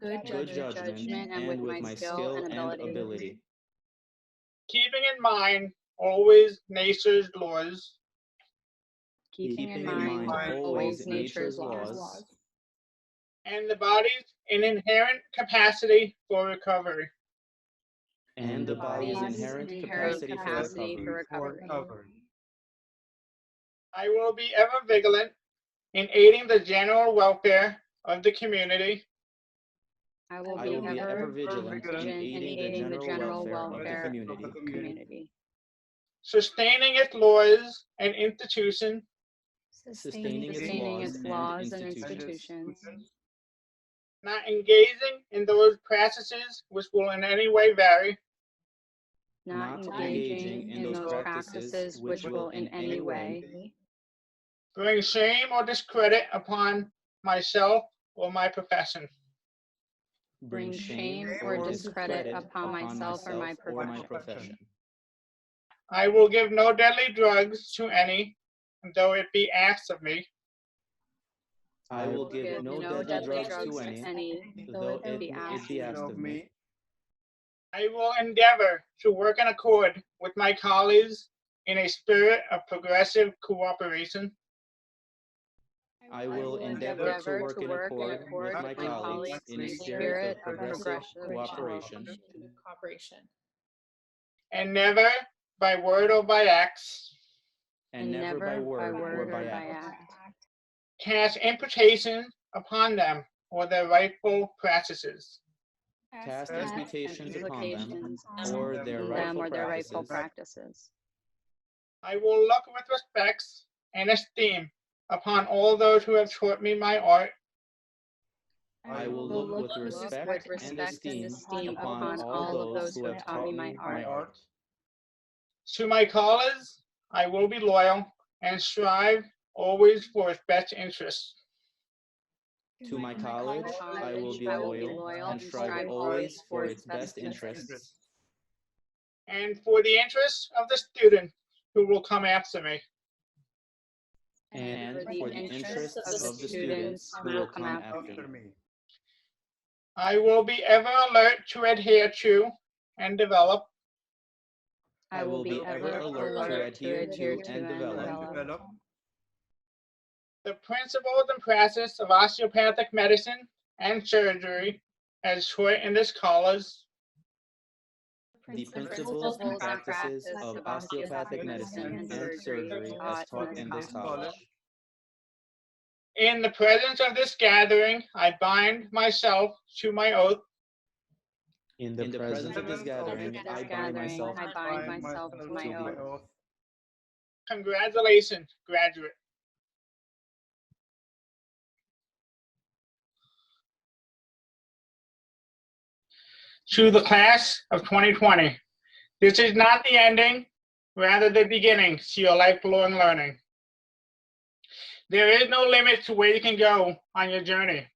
Speaker 7: good judgment and with my skill and ability,
Speaker 6: keeping in mind always nature's laws,
Speaker 7: keeping in mind always nature's laws,
Speaker 6: and the body's inherent capacity for recovery.
Speaker 7: and the body's inherent capacity for recovery.
Speaker 6: I will be ever vigilant in aiding the general welfare of the community,
Speaker 7: I will be ever vigilant in aiding the general welfare of the community,
Speaker 6: sustaining its laws and institutions,
Speaker 7: sustaining its laws and institutions,
Speaker 6: not engaging in those practices which will in any way vary,
Speaker 7: not engaging in those practices which will in any way
Speaker 6: bring shame or discredit upon myself or my profession.
Speaker 7: bring shame or discredit upon myself or my profession.
Speaker 6: I will give no deadly drugs to any, though it be asked of me.
Speaker 7: I will give no deadly drugs to any, though it be asked of me.
Speaker 6: I will endeavor to work in accord with my colleagues in a spirit of progressive cooperation.
Speaker 7: I will endeavor to work in accord with my colleagues in a spirit of progressive cooperation,
Speaker 6: And never by word or by acts
Speaker 7: and never by word or by act
Speaker 6: cast imputation upon them or their rightful practices.
Speaker 7: cast imputations upon them or their rightful practices.
Speaker 6: I will look with respect and esteem upon all those who have taught me my art.
Speaker 7: I will look with respect and esteem upon all those who have taught me my art.
Speaker 6: To my colleagues, I will be loyal and strive always for its best interests.
Speaker 7: To my college, I will be loyal and strive always for its best interests,
Speaker 6: And for the interests of the student who will come after me.
Speaker 7: and for the interests of the students who will come after me.
Speaker 6: I will be ever alert to adhere to and develop
Speaker 7: I will be ever alert to adhere to and develop
Speaker 6: the principles and practice of osteopathic medicine and surgery as taught in this college,
Speaker 7: the principles and practices of osteopathic medicine and surgery as taught in this college.
Speaker 6: In the presence of this gathering, I bind myself to my oath.
Speaker 7: In the presence of this gathering, I bind myself to my oath.
Speaker 6: Congratulations, graduate. To the class of 2020, this is not the ending, rather the beginning to your lifelong learning. There is no limit to where you can go on your journey.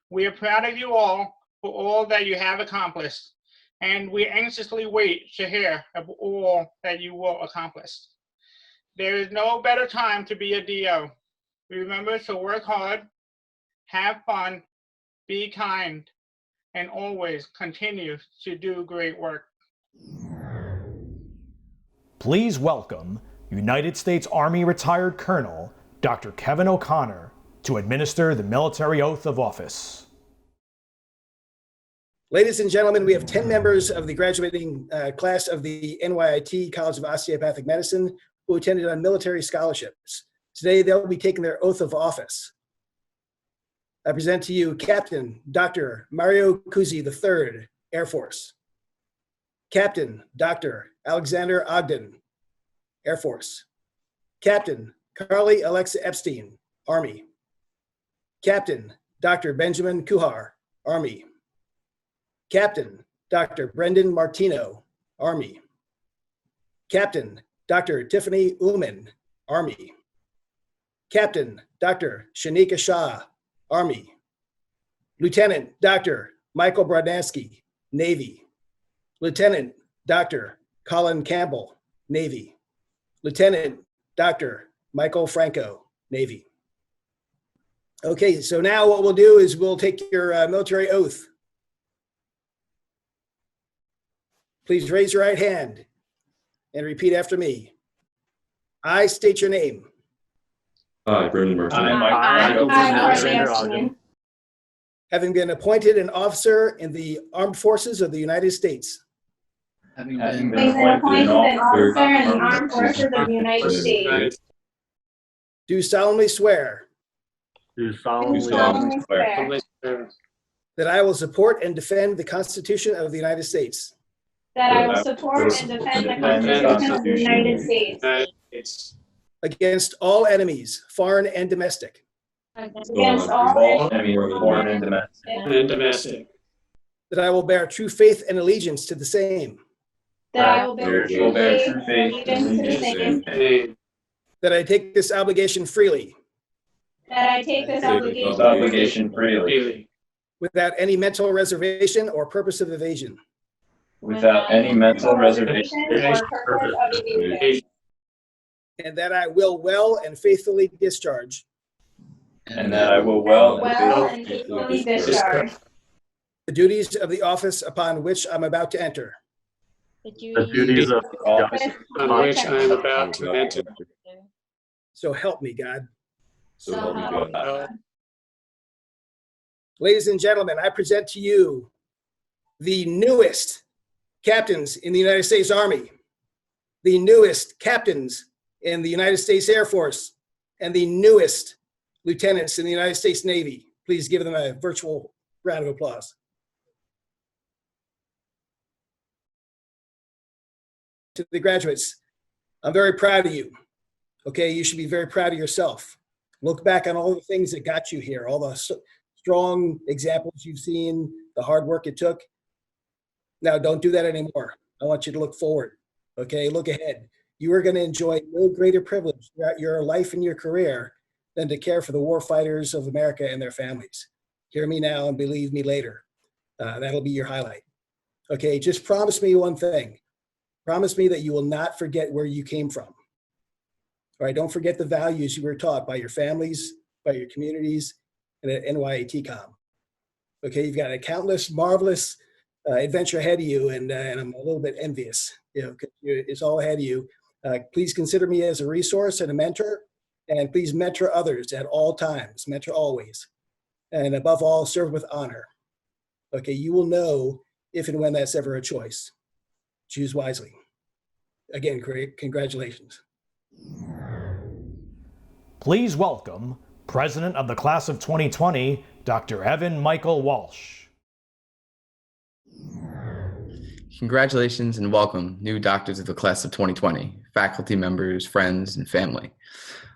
Speaker 6: We are proud of you all for all that you have accomplished, and we anxiously wait to hear of all that you will accomplish. There is no better time to be a DO. Remember to work hard, have fun, be kind, and always continue to do great work.
Speaker 1: Please welcome United States Army retired Colonel Dr. Kevin O'Connor to administer the military oath of office.
Speaker 8: Ladies and gentlemen, we have 10 members of the graduating class of the NYIT College of Osteopathic Medicine who attended on military scholarships. Today, they'll be taking their oath of office. I present to you Captain Dr. Mario Cusi III, Air Force. Captain Dr. Alexander Ogden, Air Force. Captain Carly Alexa Epstein, Army. Captain Dr. Benjamin Kuhar, Army. Captain Dr. Brendan Martino, Army. Captain Dr. Tiffany Ullman, Army. Captain Dr. Shanika Shah, Army. Lieutenant Dr. Michael Brodnansky, Navy. Lieutenant Dr. Colin Campbell, Navy. Lieutenant Dr. Michael Franco, Navy. Okay, so now what we'll do is we'll take your military oath. Please raise your right hand and repeat after me. I state your name.
Speaker 9: I, Brendan Merchant.
Speaker 8: Having been appointed an officer in the Armed Forces of the United States.
Speaker 9: Having been appointed an officer in the Armed Forces of the United States.
Speaker 8: Do solemnly swear.
Speaker 9: Do solemnly swear.
Speaker 8: That I will support and defend the Constitution of the United States.
Speaker 9: That I will support and defend the Constitution of the United States.
Speaker 8: Against all enemies, foreign and domestic.
Speaker 9: Against all enemies, foreign and domestic.
Speaker 8: That I will bear true faith and allegiance to the same.
Speaker 9: That I will bear true faith and allegiance to the same.
Speaker 8: That I take this obligation freely.
Speaker 9: That I take this obligation freely.
Speaker 8: Without any mental reservation or purpose of evasion.
Speaker 9: Without any mental reservation or purpose of evasion.
Speaker 8: And that I will well and faithfully discharge.
Speaker 9: And that I will well and faithfully discharge.
Speaker 8: The duties of the office upon which I'm about to enter.
Speaker 9: The duties of the office on which I am about to enter.
Speaker 8: So help me, God.
Speaker 9: So help me God.
Speaker 8: Ladies and gentlemen, I present to you the newest captains in the United States Army, the newest captains in the United States Air Force, and the newest lieutenants in the United States Navy. Please give them a virtual round of applause. To the graduates, I'm very proud of you. Okay, you should be very proud of yourself. Look back on all the things that got you here, all the strong examples you've seen, the hard work it took. Now, don't do that anymore. I want you to look forward. Okay, look ahead. You are going to enjoy no greater privilege throughout your life and your career than to care for the war fighters of America and their families. Hear me now and believe me later. That'll be your highlight. Okay, just promise me one thing. Promise me that you will not forget where you came from. All right, don't forget the values you were taught by your families, by your communities, and at NYITCOM. Okay, you've got a countless, marvelous adventure ahead of you, and I'm a little bit envious. You know, 'cause it's all ahead of you. Please consider me as a resource and a mentor, and please mentor others at all times. Mentor always, and above all, serve with honor. Okay, you will know if and when that's ever a choice. Choose wisely. Again, great congratulations.
Speaker 1: Please welcome President of the Class of 2020, Dr. Evan Michael Walsh.
Speaker 10: Congratulations and welcome, new doctors of the Class of 2020, faculty members, friends, and family.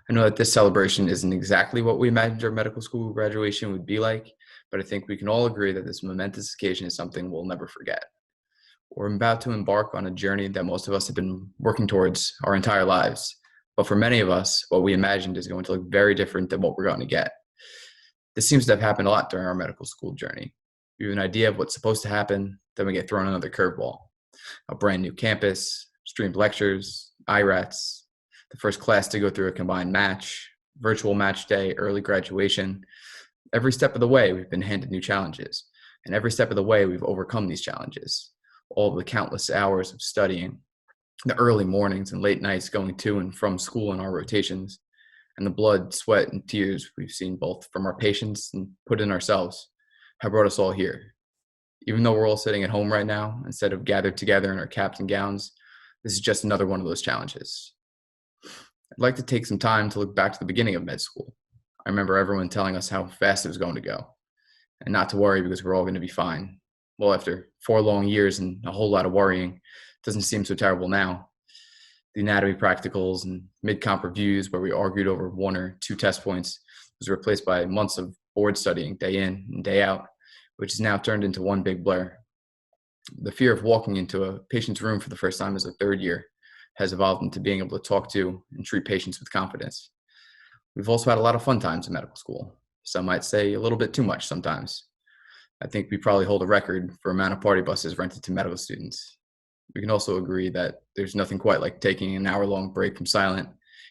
Speaker 10: I know that this celebration isn't exactly what we imagined our medical school graduation would be like, but I think we can all agree that this momentous occasion is something we'll never forget. We're about to embark on a journey that most of us have been working towards our entire lives. But for many of us, what we imagined is going to look very different than what we're going to get. This seems to have happened a lot during our medical school journey. We have an idea of what's supposed to happen, then we get thrown another curveball. A brand new campus, streamed lectures, IRATs, the first class to go through a combined match, virtual match day, early graduation. Every step of the way, we've been handed new challenges. And every step of the way, we've overcome these challenges. All of the countless hours of studying, the early mornings and late nights going to and from school in our rotations, and the blood, sweat, and tears we've seen both from our patients and put in ourselves have brought us all here. Even though we're all sitting at home right now, instead of gathered together in our caps and gowns, this is just another one of those challenges. I'd like to take some time to look back to the beginning of med school. I remember everyone telling us how fast it was going to go, and not to worry because we're all going to be fine. Well, after 4 long years and a whole lot of worrying, it doesn't seem so terrible now. The anatomy practicals and mid-comp reviews where we argued over 1 or 2 test points was replaced by months of board studying day in and day out, which is now turned into one big blur. The fear of walking into a patient's room for the first time as a 3rd year has evolved into being able to talk to and treat patients with confidence. We've also had a lot of fun times in medical school. Some might say a little bit too much sometimes. I think we probably hold a record for amount of party buses rented to medical students. We can also agree that there's nothing quite like taking an hour-long break from silent,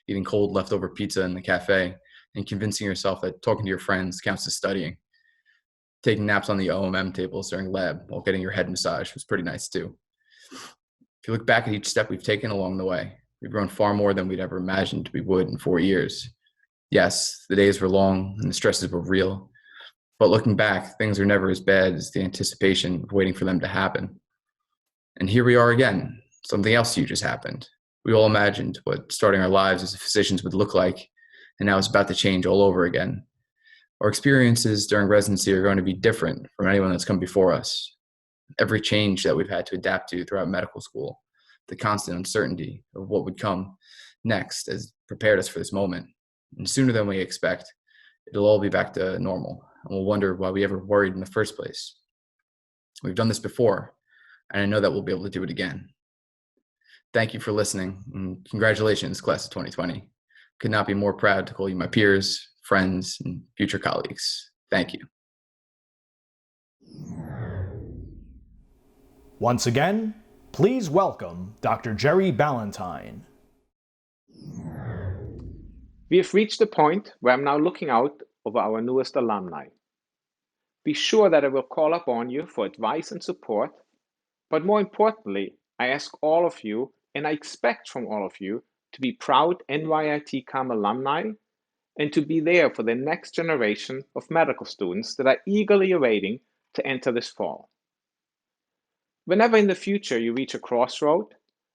Speaker 10: eating cold leftover pizza in the cafe, and convincing yourself that talking to your friends counts as studying. Taking naps on the OMM tables during lab while getting your head massaged was pretty nice too. If you look back at each step we've taken along the way, we've grown far more than we'd ever imagined we would in 4 years. Yes, the days were long and the stresses were real, but looking back, things are never as bad as the anticipation of waiting for them to happen. And here we are again. Something else huge has happened. We all imagined what starting our lives as physicians would look like, and now it's about to change all over again. Our experiences during residency are going to be different from anyone that's come before us. Every change that we've had to adapt to throughout medical school, the constant uncertainty of what would come next has prepared us for this moment. And sooner than we expect, it'll all be back to normal, and we'll wonder why we ever worried in the first place. We've done this before, and I know that we'll be able to do it again. Thank you for listening, and congratulations, class of 2020. Could not be more proud to call you my peers, friends, and future colleagues. Thank you.
Speaker 1: Once again, please welcome Dr. Jerry Balentine.
Speaker 2: We have reached the point where I'm now looking out over our newest alumni. Be sure that I will call upon you for advice and support, but more importantly, I ask all of you, and I expect from all of you, to be proud NYITCOM alumni and to be there for the next generation of medical students that are eagerly awaiting to enter this fall. Whenever in the future you reach a crossroad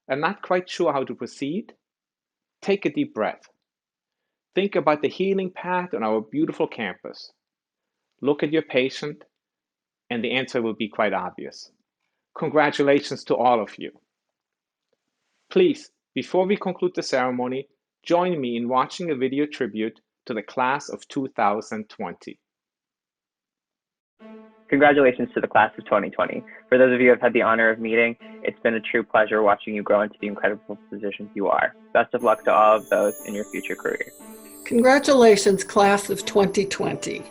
Speaker 2: and not quite sure how to proceed, take a deep breath. Think about the healing path on our beautiful campus. Look at your patient, and the answer will be quite obvious. Congratulations to all of you. Please, before we conclude the ceremony, join me in watching a video tribute to the class of 2020.
Speaker 11: Congratulations to the class of 2020. For those of you who have had the honor of meeting, it's been a true pleasure watching you grow into the incredible positions you are. Best of luck to all of those in your future career.
Speaker 12: Congratulations, class of 2020.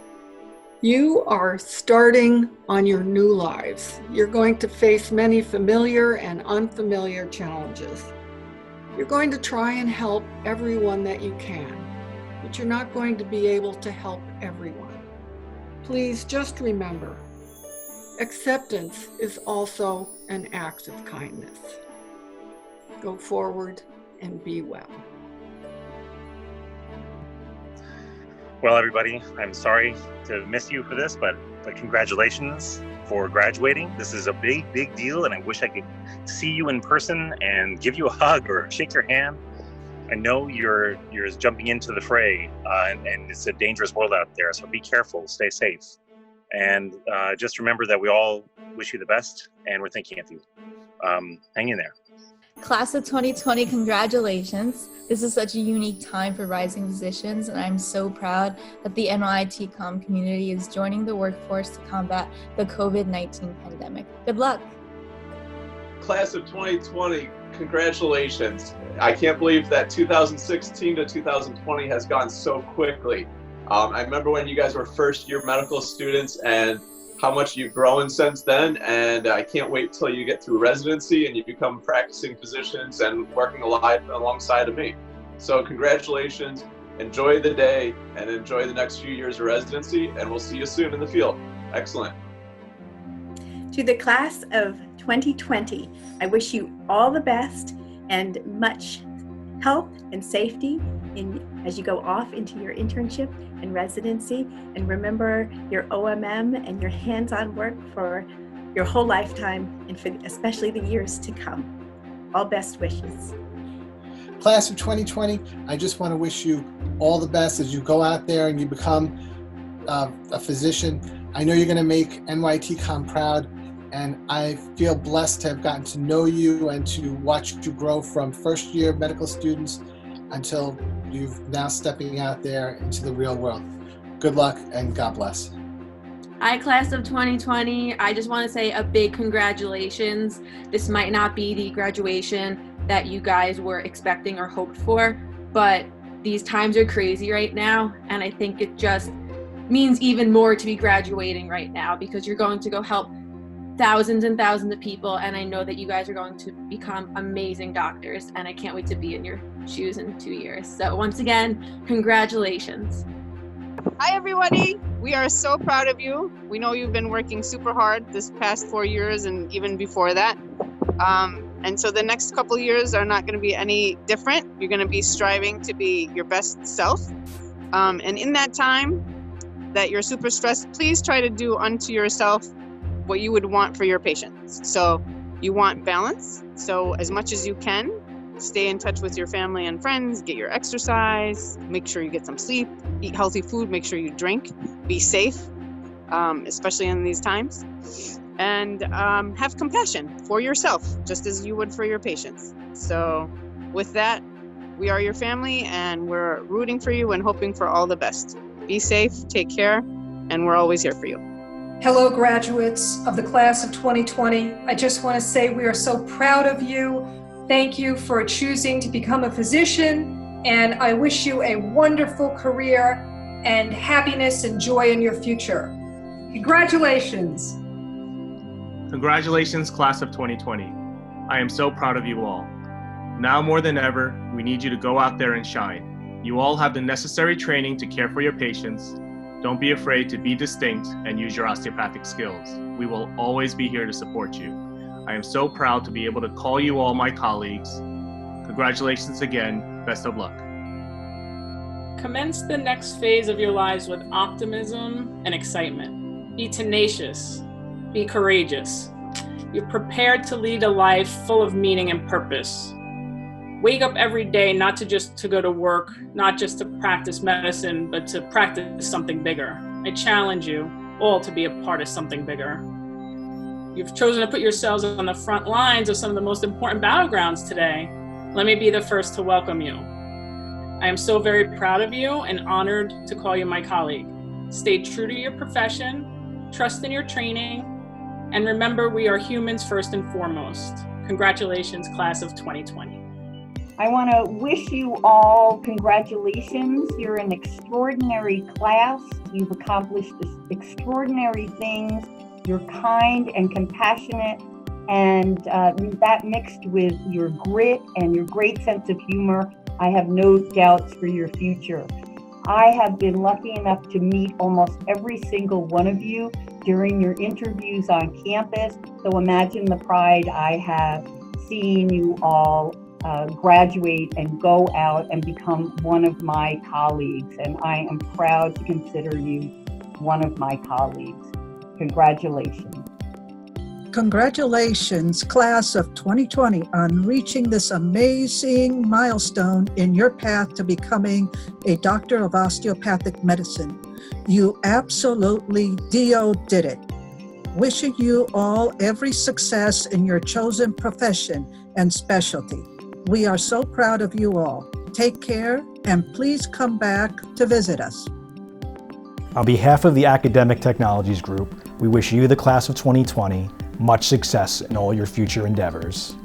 Speaker 12: You are starting on your new lives. You're going to face many familiar and unfamiliar challenges. You're going to try and help everyone that you can, but you're not going to be able to help everyone. Please just remember, acceptance is also an act of kindness. Go forward and be well.
Speaker 13: Well, everybody, I'm sorry to miss you for this, but congratulations for graduating. This is a big, big deal, and I wish I could see you in person and give you a hug or shake your hand. I know you're jumping into the fray, and it's a dangerous world out there, so be careful, stay safe. And just remember that we all wish you the best, and we're thinking of you. Hang in there.
Speaker 14: Class of 2020, congratulations. This is such a unique time for rising physicians, and I'm so proud that the NYITCOM community is joining the workforce to combat the COVID-19 pandemic. Good luck.
Speaker 15: Class of 2020, congratulations. I can't believe that 2016 to 2020 has gone so quickly. I remember when you guys were first year medical students and how much you've grown since then, and I can't wait till you get through residency and you become practicing physicians and working alongside of me. So congratulations, enjoy the day and enjoy the next few years of residency, and we'll see you soon in the field. Excellent.
Speaker 16: To the class of 2020, I wish you all the best and much health and safety as you go off into your internship and residency. And remember your OMM and your hands-on work for your whole lifetime and for especially the years to come. All best wishes.
Speaker 17: Class of 2020, I just want to wish you all the best as you go out there and you become a physician. I know you're going to make NYITCOM proud, and I feel blessed to have gotten to know you and to watch you grow from first year medical students until you've now stepping out there into the real world. Good luck and God bless.
Speaker 18: Hi, class of 2020. I just want to say a big congratulations. This might not be the graduation that you guys were expecting or hoped for, but these times are crazy right now, and I think it just means even more to be graduating right now because you're going to go help thousands and thousands of people, and I know that you guys are going to become amazing doctors, and I can't wait to be in your shoes in 2 years. So once again, congratulations.
Speaker 19: Hi everybody, we are so proud of you. We know you've been working super hard this past 4 years and even before that. And so the next couple years are not going to be any different. You're going to be striving to be your best self. And in that time that you're super stressed, please try to do unto yourself what you would want for your patients. So you want balance. So as much as you can, stay in touch with your family and friends, get your exercise, make sure you get some sleep, eat healthy food, make sure you drink, be safe, especially in these times. And have compassion for yourself, just as you would for your patients. So with that, we are your family and we're rooting for you and hoping for all the best. Be safe, take care, and we're always here for you.
Speaker 20: Hello, graduates of the class of 2020. I just want to say we are so proud of you. Thank you for choosing to become a physician, and I wish you a wonderful career and happiness and joy in your future. Congratulations.
Speaker 21: Congratulations, class of 2020. I am so proud of you all. Now more than ever, we need you to go out there and shine. You all have the necessary training to care for your patients. Don't be afraid to be distinct and use your osteopathic skills. We will always be here to support you. I am so proud to be able to call you all my colleagues. Congratulations again. Best of luck.
Speaker 5: Commence the next phase of your lives with optimism and excitement. Be tenacious. Be courageous. You're prepared to lead a life full of meaning and purpose. Wake up every day not to go to work, not just to practice medicine, but to practice something bigger. I challenge you all to be a part of something bigger. You've chosen to put yourselves on the front lines of some of the most important battlegrounds today. Let me be the first to welcome you. I am so very proud of you and honored to call you my colleague. Stay true to your profession, trust in your training, and remember we are humans first and foremost. Congratulations, class of 2020.
Speaker 22: I want to wish you all congratulations. You're an extraordinary class. You've accomplished extraordinary things. You're kind and compassionate, and that mixed with your grit and your great sense of humor, I have no doubts for your future. I have been lucky enough to meet almost every single one of you during your interviews on campus, so imagine the pride I have seeing you all graduate and go out and become one of my colleagues, and I am proud to consider you one of my colleagues. Congratulations.
Speaker 23: Congratulations, class of 2020, on reaching this amazing milestone in your path to becoming a doctor of osteopathic medicine. You absolutely did it. Wishing you all every success in your chosen profession and specialty. We are so proud of you all. Take care, and please come back to visit us.
Speaker 1: On behalf of the Academic Technologies Group, we wish you, the class of 2020, much success in all your future endeavors.